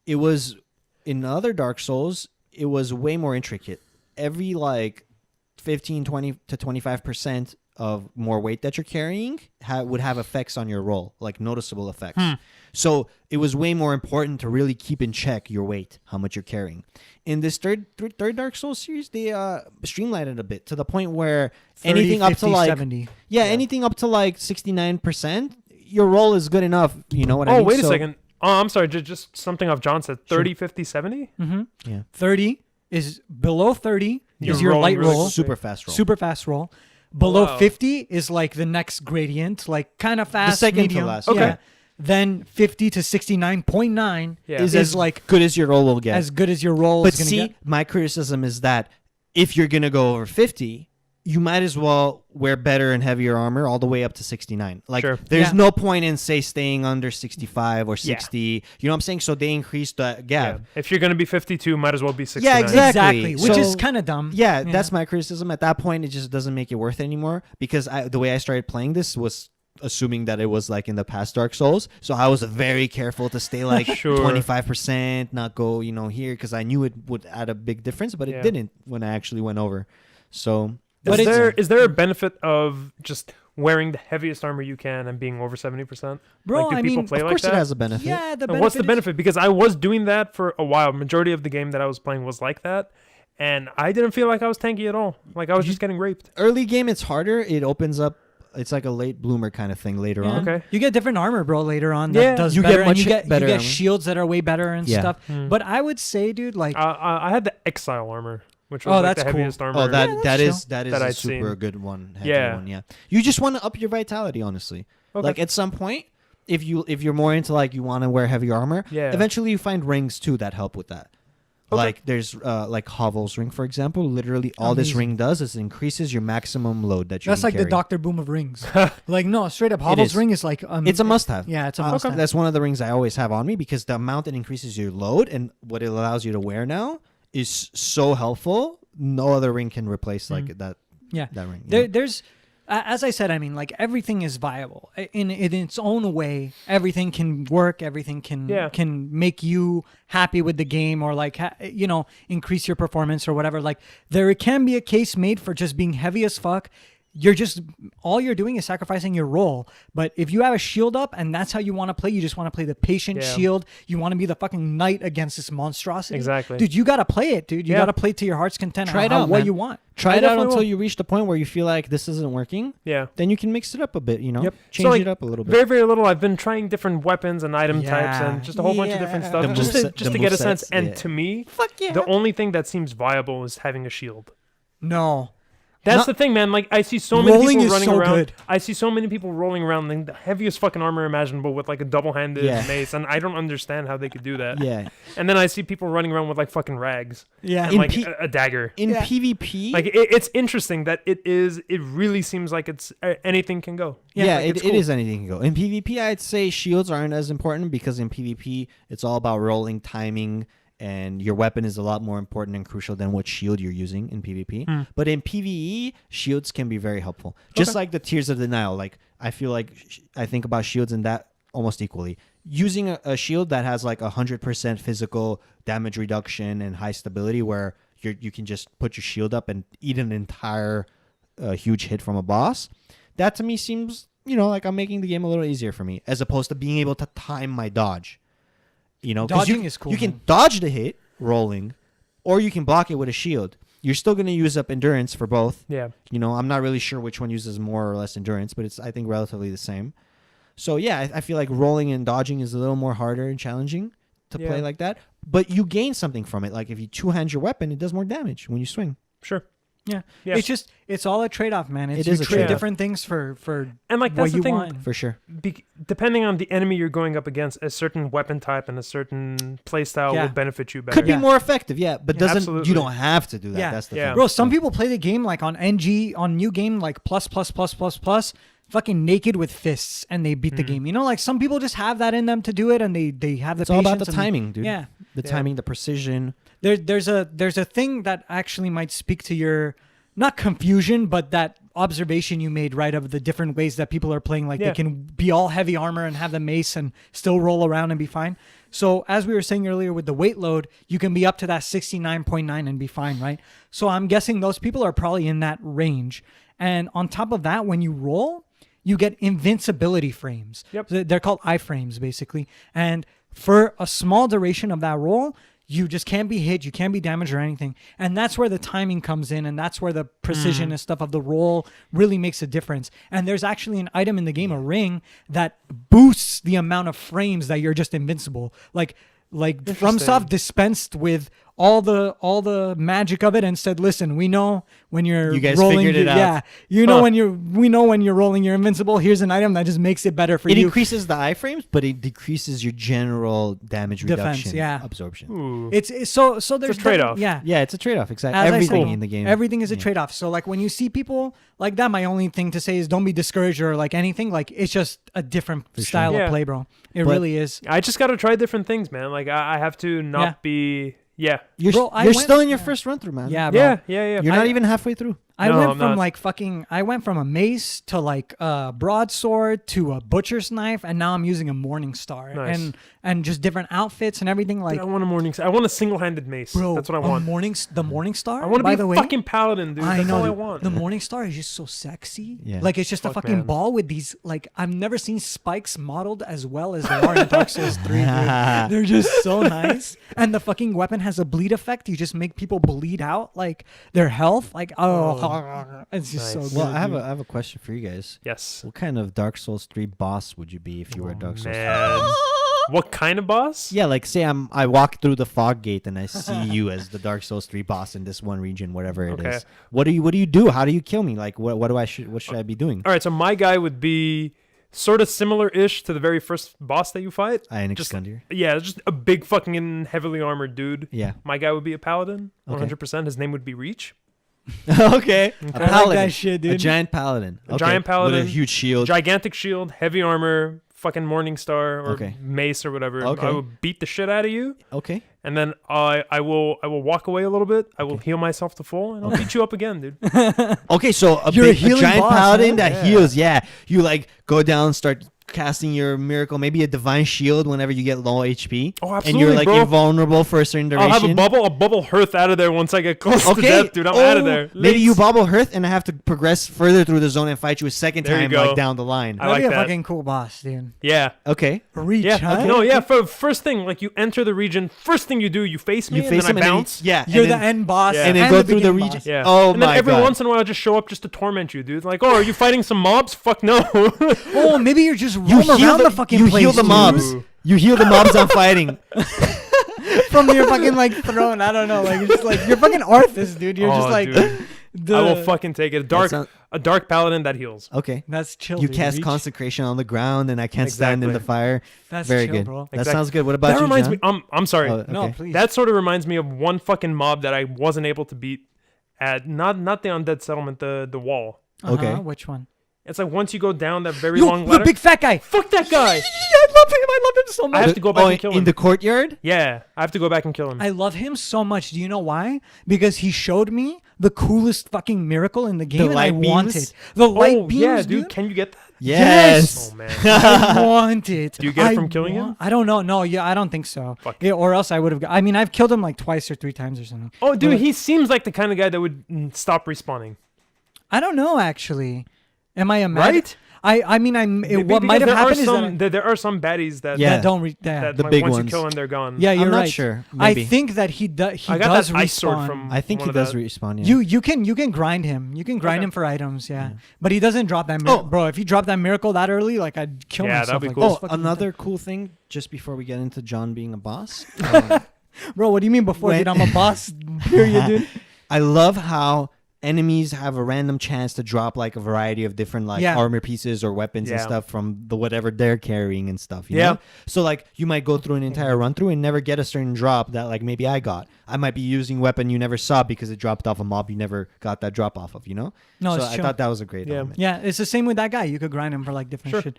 It was in other Dark Souls. It was way more intricate. Every like 15, 20 to 25% of more weight that you're carrying would have effects on your roll, like noticeable effects. So it was way more important to really keep in check your weight, how much you're carrying. In this third Dark Souls series, they streamlined it a bit to the point where
30,
anything up
50,
to like
70.
anything up to like 69%, your roll is good enough. You know what I mean?
Wait a
So-
second. Oh, I'm sorry. Just something off John said. 30, 50, 70?
Mm-hmm.
Yeah.
30 is below 30
You're
is your
rolling
light
really
roll,
quick.
Super fast roll.
super fast roll. Below
Wow.
50 is like the next gradient, like kind of fast,
second to
medium.
last.
Okay.
Yeah. Then 50 to 69.9
Yeah.
is
as
like
good as your roll will get.
as good as your roll
But
is going to
see,
get.
my criticism is that if you're gonna go over 50, you might as well wear better and heavier armor all the way up to 69. Like,
Sure.
there's
Yeah.
no point in say staying under 65 or 60. You know what I'm saying? So they increased the gap.
Yeah. If you're going to be 52, might as well be 69.
Yeah, exactly.
Which
So-
is kind of dumb.
Yeah, that's my criticism. At that point, it just doesn't make it worth it anymore because the way I started playing this was assuming that it was like in the past Dark Souls. So I was very careful to stay like
Sure.
25%, not go, here because I knew it would add a big difference, but it
Yeah.
didn't when I actually went over. So
But
Is
it's-
there a benefit of just wearing the heaviest armor you can and being over 70%?
Bro,
like, do
I
people
mean,
play
Of
like
course,
that?
it has a benefit.
yeah, the
And
benefit
what's the
is-
benefit? Because I was doing that for a while. Majority of the game that I was playing was like that, and I didn't feel like I was tanky at all. Like I was just getting raped.
Early game, it's harder. It opens up. It's like a late bloomer kind of thing later
Yeah.
on.
Okay.
You get different armor, bro, later on that
Yeah.
does
You get
better. and
much
you get
better
you get
armor.
shields that are way better and
Yeah.
stuff.
Hmm.
But I would say, dude, like
I had the exile armor, which was
Oh,
like
that's
the
cool.
heaviest armor.
Oh, that
that's
that
chill.
is that is
That
a
I'd
super
seen.
good one. Heavy
Yeah.
one, yeah. You just want to up your vitality, honestly.
Okay.
Like at some point, if you're more into like you want to wear heavy armor,
Yeah.
eventually you find rings too that help with that.
Okay.
Like there's like Hovel's ring, for example. Literally, all this
Amazing.
ring does is increases your maximum load that you
that's
can
like
carry.
the Doctor Boom of rings. Like no, straight up, Hovel's
is.
ring is like
It's a must-have.
Yeah, it's a must-have.
That's one of the rings I always have on me because the amount it increases your load and what it allows you to wear now is so helpful. No other ring can replace like that.
Yeah.
That ring.
There's, as I said, I mean, like everything is viable in its own way. Everything can work. Everything can make you happy with the game, or like increase your performance or whatever. Like there can be a case made for just being heavy as fuck. All you're doing is sacrificing your role. But if you have a shield up and that's how you want to play, you just want to play the patient
Yeah.
shield. You want to be the fucking knight against this monstrosity.
Exactly.
Dude, you got to play it, dude. You
Yeah.
got to play to your heart's content.
Try it
how-
out,
what
man.
you want.
Try
I
it out
definitely
until
will.
you reach the point where you feel like this isn't working.
Yeah.
Then you can mix it up a bit.
Yep.
Change
So, like,
it up a little bit.
Very, very little. I've been trying different weapons and item types
Yeah.
and just a whole bunch of different
Yeah.
stuff
The
just
moveset-
to
the
get a
movesets,
sense. And
yeah.
to me,
Fuck yeah.
the only thing that seems viable is having a shield.
No.
That's
Not-
the thing, man. Like I see so many
Rolling
people
is
running
so
around.
good.
I see so many people rolling around in the heaviest fucking armor imaginable with like a double-handed
Yeah.
mace, and I don't understand how they could do that.
Yeah.
And then I see people running around with like fucking rags
Yeah.
and
In
like
P-
a dagger.
In
Yeah.
PvP,
Like it's interesting that it really seems like it's anything can go.
yeah,
like,
it
it's cool.
is anything can go. In PvP, I'd say shields aren't as important because in PvP, it's all about rolling, timing, and your weapon is a lot more important and crucial than what shield you're using in PvP. But in PvE, shields can be very helpful. Just
Okay.
like the Tears of Denial. Like I feel like I think about shields and that almost equally. Using a shield that has like 100% physical damage reduction and high stability, where you can just put your shield up and eat an entire huge hit from a boss. That to me seems, like I'm making the game a little easier for me, as opposed to being able to time my dodge. 'Cause
Dodging is cool,
You can
man.
dodge the hit rolling, or you can block it with a shield. You're still going to use up endurance for both.
Yeah.
I'm not really sure which one uses more or less endurance, but it's, I think, relatively the same. So yeah, I feel like rolling and dodging is a little more harder and challenging to play
Yeah.
like that. But you gain something from it. Like if you two-hand your weapon, it does more damage when you swing.
Sure.
Yeah.
Yeah.
It's all a trade-off, man.
It
You
is a
trade
trade-off.
different things for
And like
what
that's the
you
thing.
want.
For sure.
Depending on the enemy you're going up against, a certain weapon type and a certain playstyle
Yeah.
will benefit you better.
Could be
Yeah.
more effective, yeah. But
Yeah,
absolutely.
you don't have to do that.
Yeah.
That's the
Yeah.
thing.
Bro, some people play the game like on NG, on new game, like plus, fucking naked with fists, and they beat the game. Like some people just have that in them to do it, and they have the
It's all about
patience
the
and-
timing, dude.
Yeah.
The
Yeah.
timing, the precision.
There's a thing that actually might speak to your, not confusion, but that observation you made, right, of the different ways that people are playing. Like
Yeah.
they can be all heavy armor and have the mace and still roll around and be fine. So as we were saying earlier with the weight load, you can be up to that 69.9 and be fine, right? So I'm guessing those people are probably in that range. And on top of that, when you roll, you get invincibility frames.
Yep.
So they're called iframes, basically. And for a small duration of that roll, you just can't be hit, you can't be damaged or anything. And that's where the timing comes in, and that's where the precision and stuff of the roll really makes a difference. And there's actually an item in the game, a ring, that boosts the amount of frames that you're just invincible. Like FromSoft dispensed with all the magic of it and said, listen, we know when you're
You guys
rolling,
figured it out.
yeah, we know when you're rolling, you're invincible. Here's an item that just makes it better for
It
you.
increases the iframes, but it decreases your general damage
Defense,
reduction
yeah.
absorption.
Ooh.
It's so there's
a trade-off.
Yeah.
Yeah, it's a trade-off. Exactly.
As I
Everything
said,
in the game.
Everything is a
Yeah.
trade-off. So like when you see people like that, my only thing to say is don't be discouraged or like anything. Like it's just a different style
Yeah.
of play, bro. It
But-
really is.
I just got to try different things, man. Like I have to not
Yeah.
be. Yeah.
You're,
Bro, I
you're
went-
still in your
yeah.
first run through, man.
Yeah, bro.
Yeah.
You're not even halfway through.
I
No,
went
I'm
from
not.
like I went from a mace to like a broadsword to a butcher's knife, and now I'm using a morning star.
Nice.
and just different outfits and everything. Like,
Dude, I want a morning star. I want a single-handed mace.
bro,
That's what I want.
The morning star.
I want to
by
be
the
a
way,
fucking paladin, dude.
I
That's
know
all I
dude,
want.
the morning star is just so sexy.
Yeah.
Like it's just a
Fuck,
fucking
man.
ball with these. Like I've never seen spikes modeled as well as they are in Dark Souls 3. Dude. They're just so nice, and the fucking weapon has a bleed effect. You just make people bleed out like their health. Like it's just
Nice.
so good.
Well, I
dude.
have a question for you guys.
Yes.
What kind of Dark Souls 3 boss would you be if you were a Dark Souls 3?
Man. What kind of boss?
Yeah, like say I walk through the fog gate and I see you as the Dark Souls 3 boss in this one region, whatever it is.
Okay.
What do you do? How do you kill me? Like what should I be doing?
All right, so my guy would be sort of similar-ish to the very first boss that you fight.
I
Just-
understand.
Yeah, just a big fucking heavily armored dude.
Yeah.
My guy would be a paladin,
Okay.
100%. His name would be Reach.
Okay. A
Okay.
I like
paladin.
that shit, dude.
A giant paladin.
A giant paladin.
with a huge shield.
Gigantic shield, heavy armor, fucking morning star or
Okay.
mace or whatever.
Okay.
I will beat the shit out of you,
Okay.
and then I will walk away a little bit. I will
Okay.
heal myself to full, and I'll beat you up again, dude.
Okay, so
You're a
a
healing
giant
boss,
paladin
huh?
that
Yeah.
heals. Yeah, you like go down, start casting your miracle, maybe a divine shield whenever you get low HP.
Oh,
And you're
absolutely,
like
bro.
invulnerable for a certain duration.
I'll have a bubble hearth out of there once I get close
Okay,
to death, dude. I'm out of there.
Maybe you
Let's-
bobble Hearth, and I have to progress further through the zone and fight you a second
There you
time,
go.
like down the line.
I
That'd
like
be a
that.
fucking cool boss, dude.
Yeah.
Okay.
Reach,
Yeah.
huh?
No, yeah. For first thing, like you enter the region. First thing you do, you face me,
You face
and
him
then I
and then
bounce.
yeah,
You're
and
the
then,
end boss,
Yeah.
and then go
the
through the
beginning
region.
boss.
Yeah.
Oh
and then
my
every
god.
once in a while, I just show up just to torment you, dude. Like, oh, are you fighting some mobs? Fuck no.
Oh, maybe you're just
You
roam
heal
around
the-
the fucking
you
place,
heal the
dude.
mobs. You heal the mobs I'm fighting.
from your fucking like throne. I don't know, like you're just like you're fucking Arthas, dude. You're just
Oh,
like
dude. I will fucking take it. A dark paladin that heals.
Okay.
That's chill.
You
dude.
cast
Reach.
consecration on the ground, and I can't stand in the
Exactly.
fire.
That's
Very
chill,
good.
bro.
That
Exactly.
sounds good. What about
That
you,
reminds
John?
me. I'm sorry.
Oh,
No,
okay.
please.
That sort of reminds me of one fucking mob that I wasn't able to beat at not the undead settlement, the wall.
Okay.
Which one?
It's like once you go down that very
You,
long
the
ladder.
big fat guy.
Fuck that guy.
I love him. I love him so
I
much.
have to go back and kill
in
him.
the courtyard?
Yeah, I have to go back and kill him.
I love him so much. Do you know why? Because he showed me the coolest fucking miracle in the game, and I
light beams?
wanted the light
oh
beams.
yeah, dude.
dude.
Can you get that?
Yes.
Oh man.
I want it.
Do you get it
I
from killing him?
want- I don't know. No, yeah, I don't think so.
Fuck.
Yeah, or else I would have. I mean, I've killed him like twice or 3 times or something.
Oh, dude,
But-
he seems like the kind of guy that would stop respawning.
I don't know actually. Am I a mad?
Right?
I mean, I'm. It, what
Because
might have
there
happened
are
is
some,
that,
there are some baddies that
Yeah.
that don't. That.
that
The
like,
big
once
ones.
you kill them, they're gone.
Yeah, you're
I'm not
right.
sure.
I
Maybe.
think that he does. He
I got
does
that ice sword
respawn.
from.
I think
one
he
of
does
the-
respawn. Yeah.
You can grind him. You can grind
Okay.
him for items, yeah. But he doesn't drop that miracle.
Oh.
Bro, if he dropped that miracle that early, like I'd kill
Yeah,
myself.
that'd be
like,
cool.
this
Oh,
fucking
another cool thing, just before we get into John being a boss.
Bro, what do you mean before,
When-
dude? I'm a boss. Period, dude.
I love how enemies have a random chance to drop like a variety of different like
Yeah.
armor pieces or weapons and
Yeah.
stuff from the whatever they're carrying and stuff. You
Yeah.
know? So like you might go through an entire run through and never get a certain drop that like maybe I got. I might be using weapon you never saw because it dropped off a mob you never got that drop off of. You know?
No,
so
it's
I
chill.
thought that was a great
Yeah.
element.
Yeah, it's the same with that guy. You could grind him for like different
Sure.
shit.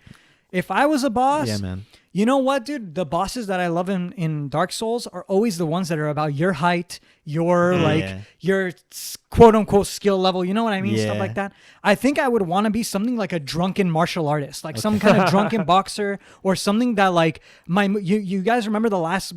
If I was a boss,
Yeah, man.
you know what, dude? The bosses that I love in Dark Souls are always the ones that are about your height, your like
Yeah.
your quote unquote skill level. You know what I mean? Stuff
Yeah.
like that. I think I would want to be something like a drunken martial artist, like some kind of drunken boxer, or something that like you guys remember the last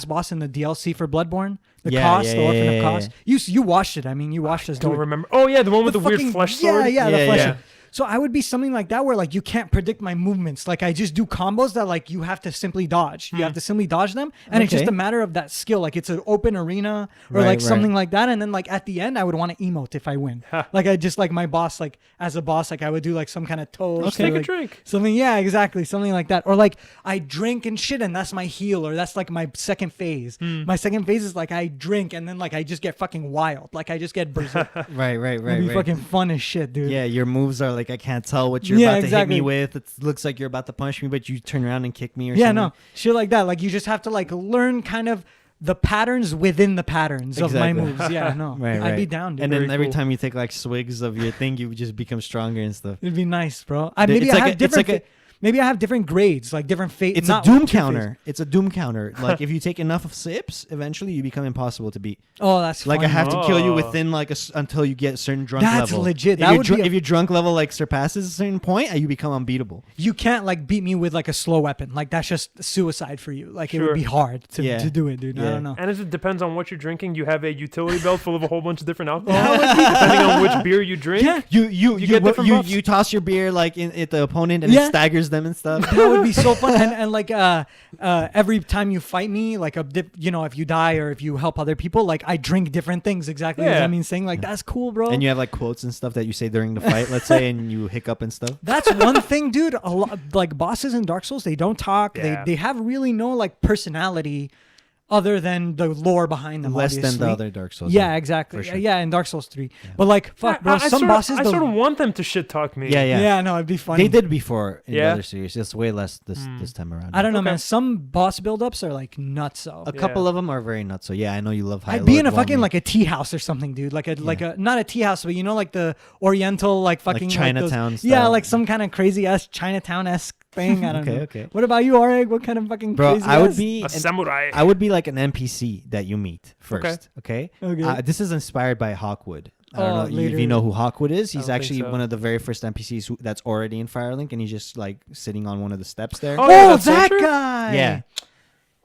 boss in the DLC for Bloodborne, the
Yeah,
Cost,
yeah,
the Orphan
yeah,
of
yeah,
Cost. You watched it. I mean, you watched us do
Don't
it.
remember. Oh yeah, the one with the weird
fucking-
flesh sword.
Yeah, the
Yeah,
flesh
yeah.
sword. So I would be something like that where like you can't predict my movements. Like I just do combos that like you have to simply dodge. You have to simply dodge them. And it's just
Okay.
a matter of that skill. Like it's an open arena or
Right,
like
right.
something like that. And then like at the end I would want to emote if I win. Like I just like my boss, like as a boss, like I would do like some kind of toast.
Take
or,
a
like,
drink.
Something, yeah, exactly. Something like that. Or like I drink and shit and that's my heal, or that's like my second phase. My second phase is like I drink and then like I just get fucking wild. Like I just get berserk.
Right, right,
It'd
right,
be
right.
fucking fun as shit, dude.
Yeah, your moves are like I can't tell what you're
Yeah,
about to
exactly.
hit me with. It looks like you're about to punch me, but you turn around and kick me or
Yeah,
something.
no, shit like that. Like you just have to like learn kind of the patterns within the patterns of my
Exactly.
moves. Yeah, no,
Right,
I'd be
right.
down, dude.
And then
Very
every
cool.
time you take like swigs of your thing, you just become stronger and stuff.
It'd be nice, bro. I
It's
maybe I
like
have
it's
different.
like
Maybe I have different grades, like different fate.
It's a
not
doom
two-phase.
counter. It's a doom counter. Like if you take enough sips, eventually you become impossible to beat.
Oh, that's
Like I
funny.
have to kill you
Oh.
within like until you get a certain drunk
That's
level.
legit.
If,
That
your
would be a-
if your drunk level like surpasses a certain point, you become unbeatable.
You can't like beat me with like a slow weapon. Like that's just suicide for you. Like it
Sure.
would be hard to
Yeah.
do it, dude. I
Yeah.
don't know.
And it depends on what you're drinking. You have a utility belt full of a whole bunch of different alcohol, depending on which beer you drink.
Yeah.
You
get different buffs.
you toss your beer like at the opponent and
Yeah.
it staggers them and stuff.
That would be so fun. And like every time you fight me, like if you die or if you help other people, like I drink different things. Exactly as
Yeah.
I mean saying. Like that's cool, bro.
And you have like quotes and stuff that you say during the fight, let's say, and you hiccup and stuff.
That's one thing, dude. A lot like bosses in Dark Souls, they don't talk.
Yeah.
They have really no like personality other than the lore behind them.
Less than
obviously.
the other Dark Souls.
Yeah, exactly.
For sure.
Yeah, in Dark Souls 3. But like, fuck, bro.
I
Some
sorta-
bosses,
I sort of want them to shit talk me.
Yeah, yeah.
yeah, no, it'd be funny.
They did before in the
Yeah.
other series. It's way less this time around.
I don't know,
Okay.
man. Some boss buildups are like nuts. So
A couple of them are very nuts. So yeah, I know you love High
I'd be
Lord
in a fucking
Womney.
like a tea house or something, dude. Like a not a tea house, but you know, like the Oriental, like fucking those-
Chinatown
Yeah,
style.
like some kind of crazy ass Chinatown esque thing. I don't know.
Okay.
What about you, Oreg? What kind of fucking
Bro,
crazy?
I would
ass-
be
A samurai.
I would be like an NPC that you meet first. Okay.
Okay.
This is inspired by Hawkwood. I don't
Oh,
know if
later.
you know who Hawkwood is. He's
don't think
actually
so.
one of the very first NPCs that's already in Firelink, and he's just like sitting on one of the steps there.
Oh, yeah,
Oh,
that's
that
Soldier?
guy.
Yeah.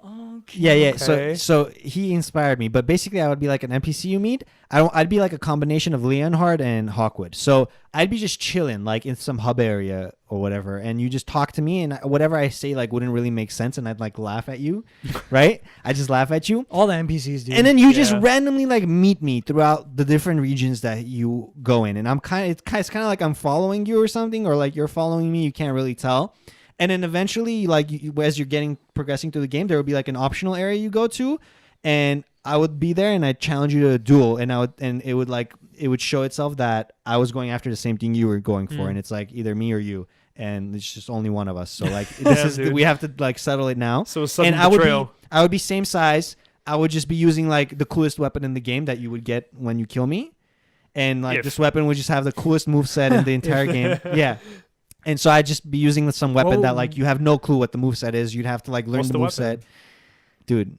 Okay.
Yeah.
Okay.
So he inspired me, but basically I would be like an NPC you meet. I'd be like a combination of Leonhard and Hawkwood. So I'd be just chilling like in some hub area or whatever, and you just talk to me, and whatever I say like wouldn't really make sense, and I'd like laugh at you, right? I just laugh at you.
All the NPCs, dude.
And then you just
Yeah.
randomly like meet me throughout the different regions that you go in, and I'm it's kind of like I'm following you or something, or like you're following me. You can't really tell. And then eventually, like as you're progressing through the game, there would be like an optional area you go to, and I would be there and I'd challenge you to a duel, and it would show itself that I was going after the same thing you were going for, and it's like either me or you, and it's just only one of us. So like this
Yeah,
is
dude.
we have to like settle it now.
So it's sudden
and I
betrayal.
would be same size. I would just be using like the coolest weapon in the game that you would get when you kill me, and like
If.
this weapon would just have the coolest moveset in the entire game. Yeah. And so I'd just be using some weapon that
Whoa.
like you have no clue what the moveset is. You'd have to like learn
What's
the
the
moveset.
weapon?
Dude,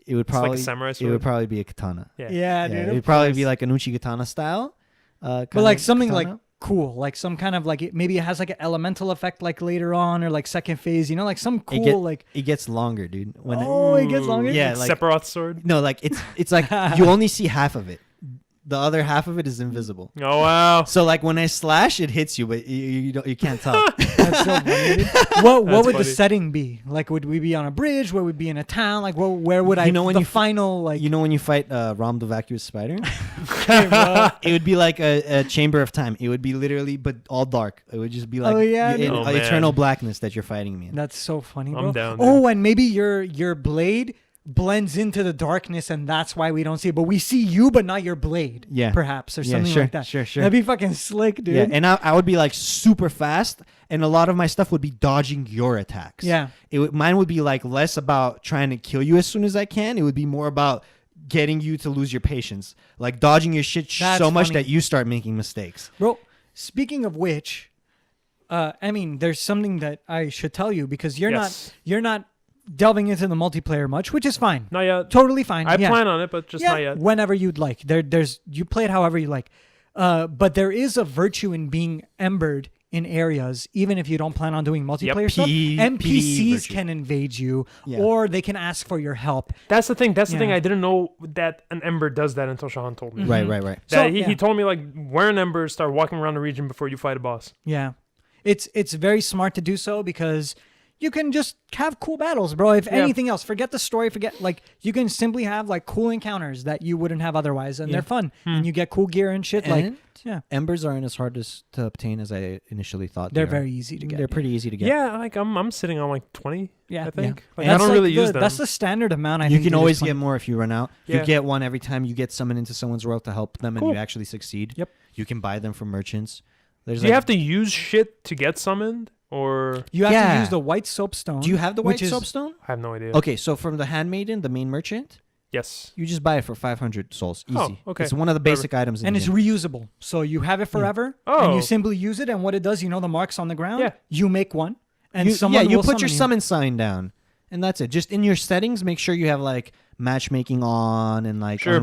it would
It's like a
probably
samurai
it
sword.
would probably be a katana.
Yeah.
yeah, dude.
It'd
of
probably
course.
be like an uchi katana style.
But like something
katana.
like cool, like some kind of like maybe it has like an elemental effect like later on or like second phase, you know, like some cool like
it gets longer, dude. When
it gets longer.
Yeah,
Like
like-
Sephiroth's sword.
no, like it's like you only see half of it. The other half of it is invisible.
Oh wow.
So like when I slash, it hits you, but you can't tell.
That's so funny, dude. What
That's
would the
funny.
setting be? Like would we be on a bridge? Would we be in a town? Like where would I
You know when
the
you
final like
You know when you fight Rom the Vacuous Spider?
okay, bro.
It would be like a chamber of time. It would be literally, but all dark. It would just be like
Oh, yeah,
in
dude.
Oh, man.
eternal blackness that you're fighting me in.
That's so funny, bro.
I'm down,
Oh, and maybe your blade blends into the darkness, and that's why we don't see it. But we see you, but not your blade.
Yeah.
perhaps or
Yeah,
something
sure,
like that.
sure.
That'd be fucking slick, dude.
Yeah, and I would be like super fast, and a lot of my stuff would be dodging your attacks.
Yeah.
Mine would be like less about trying to kill you as soon as I can. It would be more about getting you to lose your patience, like dodging your shit
That's
so much
funny.
that you start making mistakes.
Bro, speaking of which, I mean, there's something that I should tell you because
Yes.
you're not delving into the multiplayer much, which is fine.
Not yet.
Totally fine.
I
yeah.
plan on it, but just
yeah,
not yet.
whenever you'd like. There's you play it however you like. But there is a virtue in being embered in areas, even if you don't plan on doing multiplayer stuff. NPCs
virtue.
can invade you,
Yeah.
or they can ask for your help.
That's the thing. That's the thing.
Yeah.
I didn't know that an ember does that until Shahan told me.
Right.
That
So,
he
yeah.
told me like wear an ember, start walking around the region before you fight a boss.
Yeah, it's very smart to do so because you can just have cool battles, bro. If anything else, forget the story, like you can simply have like cool encounters that you wouldn't have otherwise, and they're fun, and you get cool gear and shit.
And
yeah,
embers aren't as hard to obtain as I initially thought.
they're
they are.
very easy to get.
They're pretty easy to get.
Yeah, like I'm sitting on like 20.
Yeah.
I think.
Yeah.
Like,
That's
I don't
like
really use them.
That's the standard amount. I
You
think
can
to
always
just
get
play.
more if you run out.
Yeah.
You get one every time you get summoned into someone's world to help them, and
Cool.
you actually succeed.
Yep.
You can buy them from merchants. There's
Do you have to use shit to get summoned, or
You have to
Yeah.
use the white soapstone.
Do you have the white
which is-
soapstone?
I have no idea.
Okay, so from the handmaiden, the main merchant,
Yes.
you just buy it for 500 souls. Easy.
Oh, okay.
It's one of the basic items in
and
the
it's
game.
reusable, so you have it forever, and
Oh.
you simply use it. And what it does, you know, the marks on the ground.
Yeah.
You make one, and
you,
someone
you
will
put your
summon
summon sign down, and that's it. Just in your settings, make sure you have like matchmaking on and like
Sure.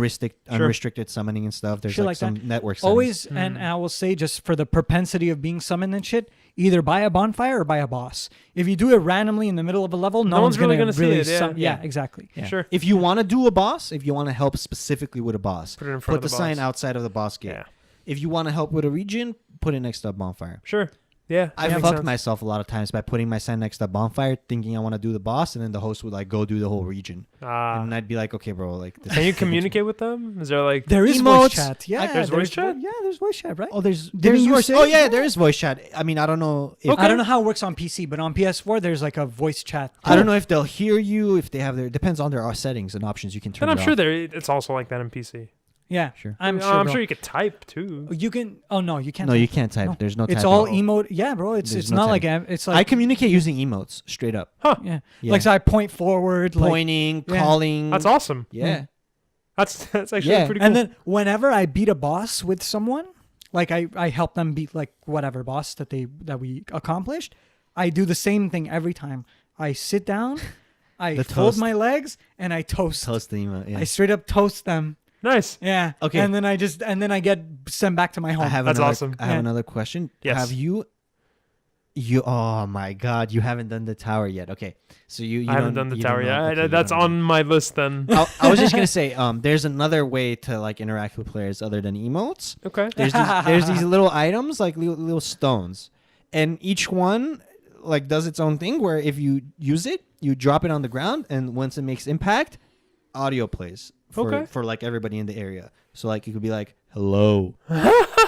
unrestricted summoning and stuff. There's
Shit
like
like
some
that.
network settings.
Always, and I will say, just for the propensity of being summoned and shit, either buy a bonfire or buy a boss. If you do it randomly in the middle of a level, no one's
really
gonna
gonna see it, yeah.
yeah, exactly.
Yeah.
Sure.
If you want to do a boss, if you want to help specifically with a boss,
Put it in front of
the
the
sign
boss.
outside of the boss gate.
Yeah.
If you want to help with a region, put it next to a bonfire.
Sure. Yeah.
I
that makes
fucked
sense.
myself a lot of times by putting my sign next to a bonfire, thinking I want to do the boss, and then the host would like go do the whole region, and I'd be like, okay, bro, like. This
Can you
is-
communicate with them? Is there like
There is
Emotes.
voice chat. Yeah,
There's voice chat?
Yeah, there's voice chat, right?
Oh, there's
Didn't you
voice.
say-
Oh yeah,
Yeah.
there is voice chat. I mean, I don't know. If,
I don't know how it works on PC, but on PS4, there's like a voice chat.
I don't know if they'll hear you. If they have their depends on their settings and options. You can turn.
But I'm
it
sure
off.
it's also like that in PC.
Yeah,
Sure.
I'm sure.
I'm
bro.
sure you could type too.
You can. Oh no, you can't.
No,
type.
you can't type.
No.
There's no.
It's
typing.
all emote. Yeah, bro. It's
There's
it's
no
not
typing.
like it's
I
like
communicate using emotes straight up.
yeah.
Yeah.
Like so I point forward, like
Pointing,
Yeah.
calling.
That's awesome.
Yeah.
That's actually
Yeah.
pretty cool.
and then whenever I beat a boss with someone, like I help them beat like whatever boss that we accomplished, I do the same thing every time. I sit down, I
The
fold
toast.
my legs, and I toast.
Toast the emote. Yeah.
I straight up toast them.
nice.
Yeah.
Okay.
And then I get sent back to my home.
I have
That's
another,
awesome.
I have
Yeah.
another question.
Yes.
Have you? Oh my God! You haven't done the tower yet. Okay, so you
I haven't done the tower yet. That's on my list then.
I was just gonna say, there's another way to like interact with players other than emotes.
Okay.
There's these little items like little stones, and each one like does its own thing. Where if you use it, you drop it on the ground, and once it makes impact, audio plays for like everybody in the area. So like it could be like hello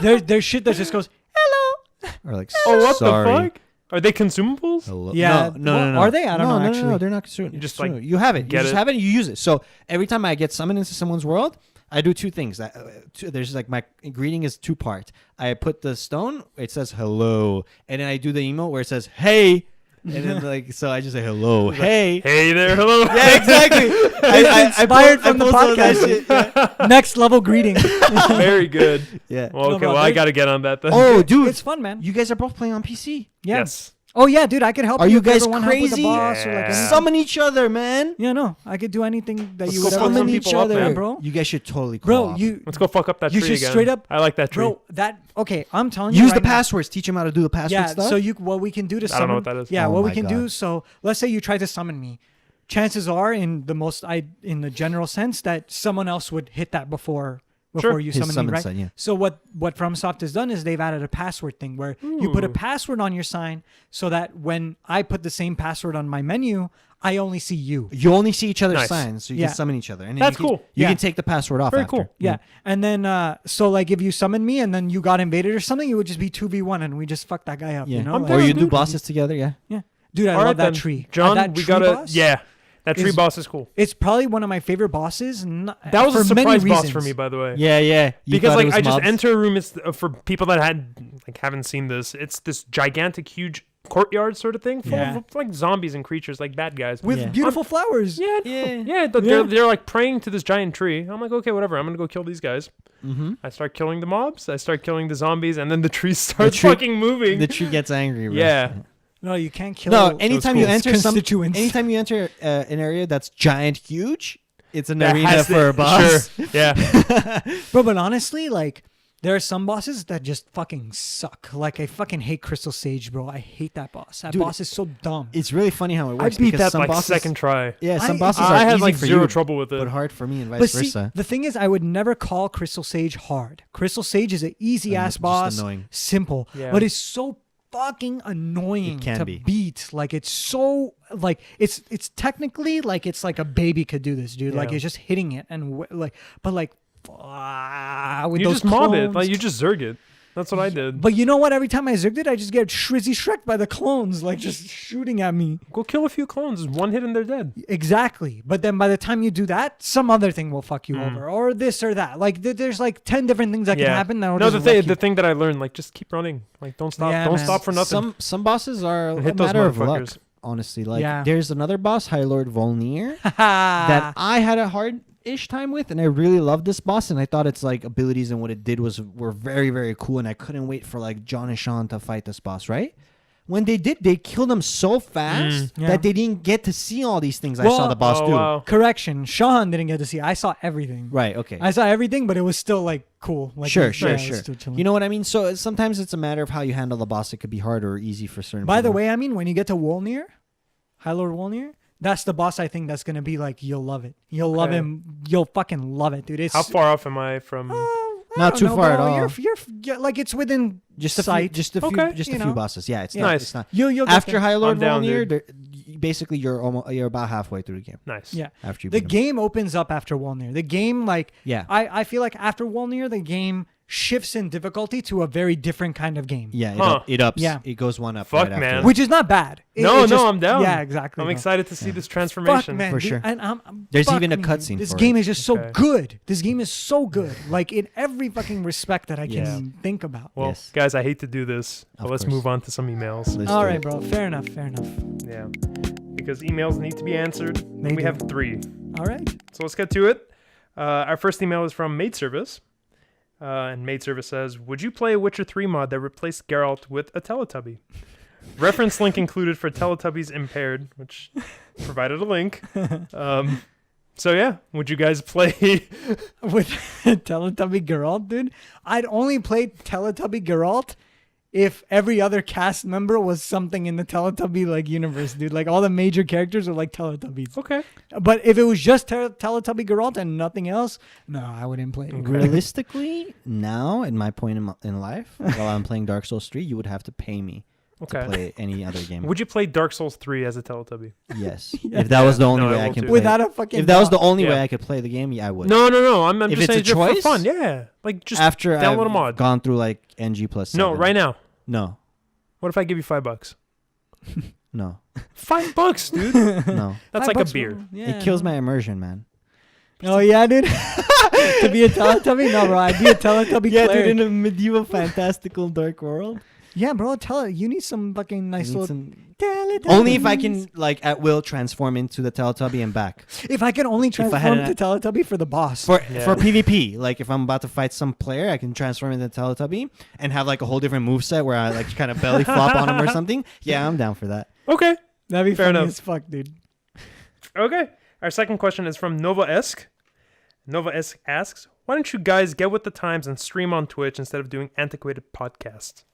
There's shit that just goes hello.
or like
Oh, what
sorry.
the fuck? Are they consumables?
Hello.
Yeah,
No,
well,
no.
are they? I don't know,
No,
actually.
they're not consumed.
You just, like,
you have it. You
get
just
it.
have it. You use it. So every time I get summoned into someone's world, I do two things. There's like my greeting is two part. I put the stone. It says hello, and then I do the emote where it says hey, and then like so I just say hello, hey.
Hey there, hello.
Yeah, exactly.
Inspired from the
posted that
podcast.
shit, yeah.
Next level greeting.
Very good.
Yeah.
Well, okay.
bro,
Well, I
they-
got to get on that then.
Oh, dude,
It's fun, man.
you guys are both playing on PC.
Yeah.
Yes.
Oh yeah, dude, I could help
Are
you.
you
if
guys
ever want help with
crazy?
a boss or like
Yeah.
anything.
Summon each other, man.
Yeah, no, I could do anything that
Let's
you
go
would
fuck
ever.
some
Summon
people
each
up,
other.
man,
bro.
You guys should totally
Bro,
co-op.
Let's go fuck up that
You
tree
should
again.
straight up-
I like that tree.
Bro, that okay. I'm telling you.
use
right
the
now-
passwords. Teach them how to do the password
Yeah.
stuff.
So what we can do to
I
summon.
don't know what that is.
Yeah,
Oh
what we
my
can do.
God.
So let's say you try to summon me. Chances are, in the general sense, that someone else would hit that before
Sure.
you
His
summon me,
summon
right?
sign, yeah.
So what FromSoft has done is they've added a password thing where you put a
Ooh.
password on your sign, so that when I put the same password on my menu, I only see you.
You only see each other's
Nice.
signs, so you
Yeah.
can summon each other. And then
That's
you can,
cool.
You
Yeah.
can take the password off
Very
after.
cool.
Yeah. And then so like if you summon me and then you got invaded or something, it would just be 2v1 and we just fuck that guy up.
Yeah.
You know?
I'm
Like-
Or
down,
you do
dude.
bosses together, yeah.
yeah. Dude, I
All
love
right
that
then.
tree.
John,
that
we
tree
gotta.
boss,
Yeah, that tree
is-
boss is cool.
It's probably one of my favorite bosses.
That was
for
a
many
surprise boss
reasons.
for me, by the way.
Yeah, yeah. You
Because
thought it
like
was
I just
mobs?
enter a room. It's for people that haven't seen this. It's this gigantic, huge courtyard sort of thing, full
Yeah.
of like zombies and creatures, like bad guys.
with
Yeah.
beautiful flowers.
Yeah,
Yeah.
They're like praying to this giant tree. I'm like, okay, whatever. I'm gonna go kill these guys.
Mm-hmm.
I start killing the mobs. I start killing the zombies, and then the tree starts
tree-
fucking moving.
The tree gets angry. Bro.
Yeah.
No, you can't kill.
No, anytime you
cool.
enter
Constituents.
anytime you enter an area that's giant, huge, it's an
That
arena
has
for a boss.
Sure. Yeah.
Bro, but honestly, like there are some bosses that just fucking suck. Like I fucking hate Crystal Sage, bro. I hate that boss. That
Dude,
boss is so dumb.
It's really funny how it
I
works.
beat
because
that
some
like
bosses,
second try.
Yeah, some
I-
bosses
I
are
had
easy
like
for
zero
you,
trouble with it.
but hard for me and vice
But see,
versa.
the thing is, I would never call Crystal Sage hard. Crystal Sage is an easy ass
Just
boss,
annoying.
simple,
Yeah.
but it's so fucking annoying
It can
to
be.
beat. Like it's so like it's technically like it's like a baby could do this, dude. Like
Yeah.
it's just hitting it and like, but like with
You
those
just mob it.
clones.
Like you just zerg it. That's what I did.
But you know what? Every time I zigged it, I just get shrizzy shreked by the clones, like just shooting at me.
Go kill a few clones. Just one hit and they're dead.
Exactly. But then by the time you do that, some other thing will fuck you over, or this or that. Like there's like 10 different things that can happen. That will
No,
just
the
wreck you.
thing that I learned, like just keep running. Like don't stop.
Yeah,
don't
man.
stop for nothing.
Some bosses are
And
a
hit those
matter of luck.
motherfuckers.
Honestly, like
Yeah.
there's another boss, High Lord Volnir, that
that
I had a hard-ish time with, and I really loved this boss, and I thought its like abilities and what it did were very, very cool, and I couldn't wait for like John and Sean to fight this boss, right? when they did, they killed him so fast
Yeah.
that they didn't get to see all these things I saw the boss do.
Wow.
Correction. Sean didn't get to see. I saw everything.
Right. Okay.
I saw everything, but it was still like cool. Like,
Sure.
it was still chilling.
You know what I mean? So sometimes it's a matter of how you handle the boss. It could be hard or easy for certain
By the
people.
way, I mean, when you get to Wolnir, High Lord Wolnir, that's the boss I think that's going to be like, you'll love it. You'll love
Okay.
him. You'll fucking love it, dude. It's,
How far off am I from?
I
Not
don't
too
know,
far
bro.
at all.
You're like, it's within
just a
sight.
few, just a few,
Okay.
just
You
a
know?
few bosses. Yeah, it's
Yeah.
not.
Nice.
It's not.
You'll get
After
there.
High Lord
I'm down,
Volnir, basically you're about halfway through the game.
Nice.
Yeah.
After you
The
beat him.
game opens up after Wolnir. The game, like,
Yeah.
I feel like after Wolnir, the game shifts in difficulty to a very different kind of game.
Yeah.
Huh.
It ups.
Yeah.
It goes one up.
Fuck,
right after
man.
that.
Which is not bad.
No,
just-
I'm down.
Yeah, exactly.
I'm
bro.
excited to see
Yeah.
this
Fuck,
transformation.
man,
For
dude.
sure.
And
There's
fuck
even a
me,
cutscene
This
for
game
it.
is just so
Okay.
good. This game is so good. Like in every fucking respect that I can
Yeah.
think about.
Well,
Yes.
guys, I hate to do this, but
Of
let's
course.
move on to some emails.
Let's
All
do
right,
it.
bro. Fair enough. Fair enough.
Yeah, because emails need to be answered,
They
and we
do.
have 3.
All right.
So let's get to it. Our first email is from Maid Service. And Maid Service says, would you play a Witcher 3 mod that replaced Geralt with a Teletubby? Reference link included for Teletubbies Impaired, which provided a link. So yeah, would you guys play?
With Teletubby Geralt, dude. I'd only play Teletubby Geralt if every other cast member was something in the Teletubby like universe, dude. Like all the major characters are like Teletubbies.
Okay.
But if it was just Teletubby Geralt and nothing else, no, I wouldn't play it.
Realistically, now at my point in life, while I'm playing Dark Souls 3, you would have to pay me to
Okay.
play any other game.
Would you play Dark Souls 3 as a Teletubby?
Yes.
Yeah.
If that was the only
No, I
way I
will
can
too.
play.
Without a fucking
If that was the only
Yeah.
way I could play the game, yeah, I would.
No. I'm
If
just
it's
saying
a
just for
choice?
fun. Yeah. Like just
After
download a
I've
mod.
gone through like NG plus.
No,
7.
right now.
No.
What if I give you $5?
No.
$5, dude.
No.
That's like a beer.
It kills my immersion, man.
Oh yeah, dude. To be a Teletubby? No, bro. I'd be a Teletubby cleric.
a medieval fantastical dark world.
Yeah, bro. You need some fucking nice little. Teletubbies.
Only if I can, like, at will transform into the Teletubby and back.
If I can only
I
transform
had
to Teletubby for the boss.
For
Yeah.
for PvP, like if I'm about to fight some player, I can transform into Teletubby and have like a whole different moveset where I like kind of belly flop on him or something. Yeah, I'm down for that.
Okay.
That'd be
Fair
funny
enough.
as fuck, dude.
Okay. Our second question is from Nova-esque. Nova-esque asks, why don't you guys get with the times and stream on Twitch instead of doing antiquated podcasts?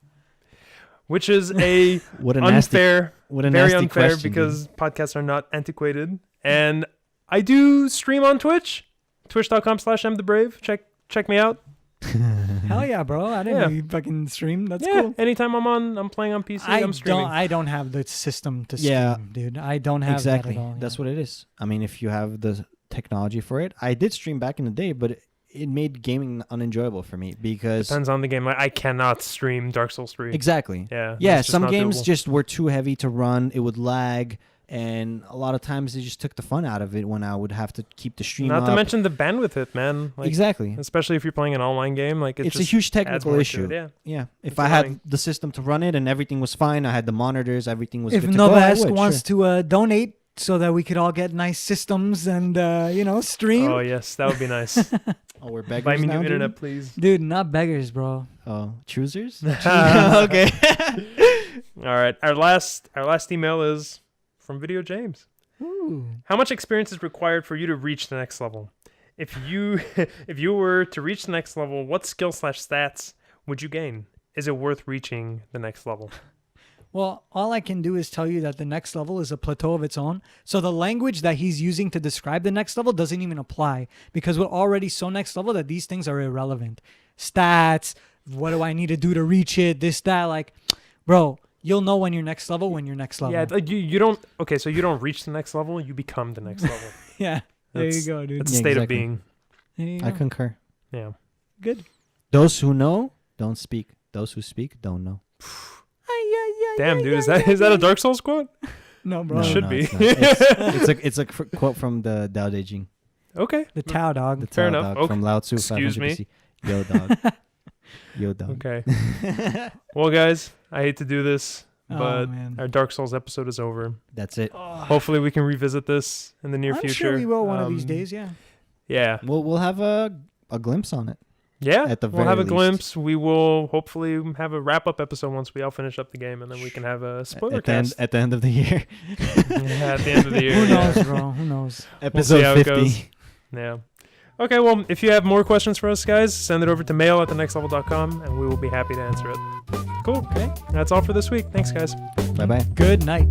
Which is a
What a nasty,
unfair,
what a
very
nasty
unfair
question,
because podcasts are not antiquated. And I do stream on Twitch, twitch.com/mthebrave. Check me out.
Hell yeah, bro. I didn't
Yeah.
know you fucking stream. That's
Yeah,
cool.
anytime I'm playing on PC, I'm streaming.
I don't have the system to stream,
Yeah.
dude. I don't have
exactly.
that at all.
That's what it is. I mean, if you have the technology for it, I did stream back in the day, but it made gaming unenjoyable for me because
Depends on the game. Like, I cannot stream Dark Souls 3.
exactly.
Yeah.
Yeah,
it's just
some
not
games
doable.
just were too heavy to run. It would lag, and a lot of times it just took the fun out of it when I would have to keep the stream
Not
up.
to mention the bandwidth hit, man. Like,
exactly.
especially if you're playing an online game, like
It's a
just
huge
adds
technical
more to
issue.
it, Yeah.
Yeah, if
It's
I had
annoying.
the system to run it and everything was fine, I had the monitors, everything was
If
good to go, I
Nova-esque
would,
wants
sure.
to donate so that we could all get nice systems and stream.
Oh yes, that would be nice.
Oh, we're beggars
Buy me
now,
new
dude?
internet, please.
Dude, not beggars, bro.
Oh, choosers?
All
Okay.
right. Our last email is from Video James.
Ooh.
How much experience is required for you to reach the next level? If you if you were to reach the next level, what skill/stats would you gain? Is it worth reaching the next level?
Well, all I can do is tell you that the next level is a plateau of its own. So the language that he's using to describe the next level doesn't even apply because we're already so next level that these things are irrelevant. Stats, what do I need to do to reach it, this, that. Like, bro, you'll know when you're next level when you're next level.
Yeah, like you don't. Okay, so you don't reach the next level. You become the next level.
Yeah. There you
That's-
go, dude.
It's a
Yeah,
state
exactly.
of being.
There you
I
go.
concur.
Yeah.
Good.
Those who know don't speak. Those who speak don't know.
Damn, dude, is that a Dark Souls quote?
No, bro.
It should be.
It's, not. it's a quote from the Tao Te Ching.
Okay.
The Tao dog.
The
Fair
Tao
enough.
dog
Okay.
from Lao Tzu.
Excuse
500
me.
BC. Yo, dog. Yo, dog.
Okay. Well, guys, I hate to do this,
Oh,
but
man.
our Dark Souls episode is over.
That's it.
Hopefully, we can revisit this in the near
I'm
future.
sure we will one of these days, yeah.
Yeah.
We'll have a glimpse on it.
Yeah,
At the
we'll have a
very least.
glimpse. We will hopefully have a wrap-up episode once we all finish up the game, and then we can have a spoiler cast.
At the end of the year.
Yeah, at the end of the year.
Who
yeah.
knows, bro? Who knows?
Episode
how it
50.
goes. Yeah. Okay, well, if you have more questions for us, guys, send it over to mail@thenextlevel.com, and we will be happy to answer it. Cool.
Okay.
That's all for this week. Thanks, guys.
Bye bye.
Good night.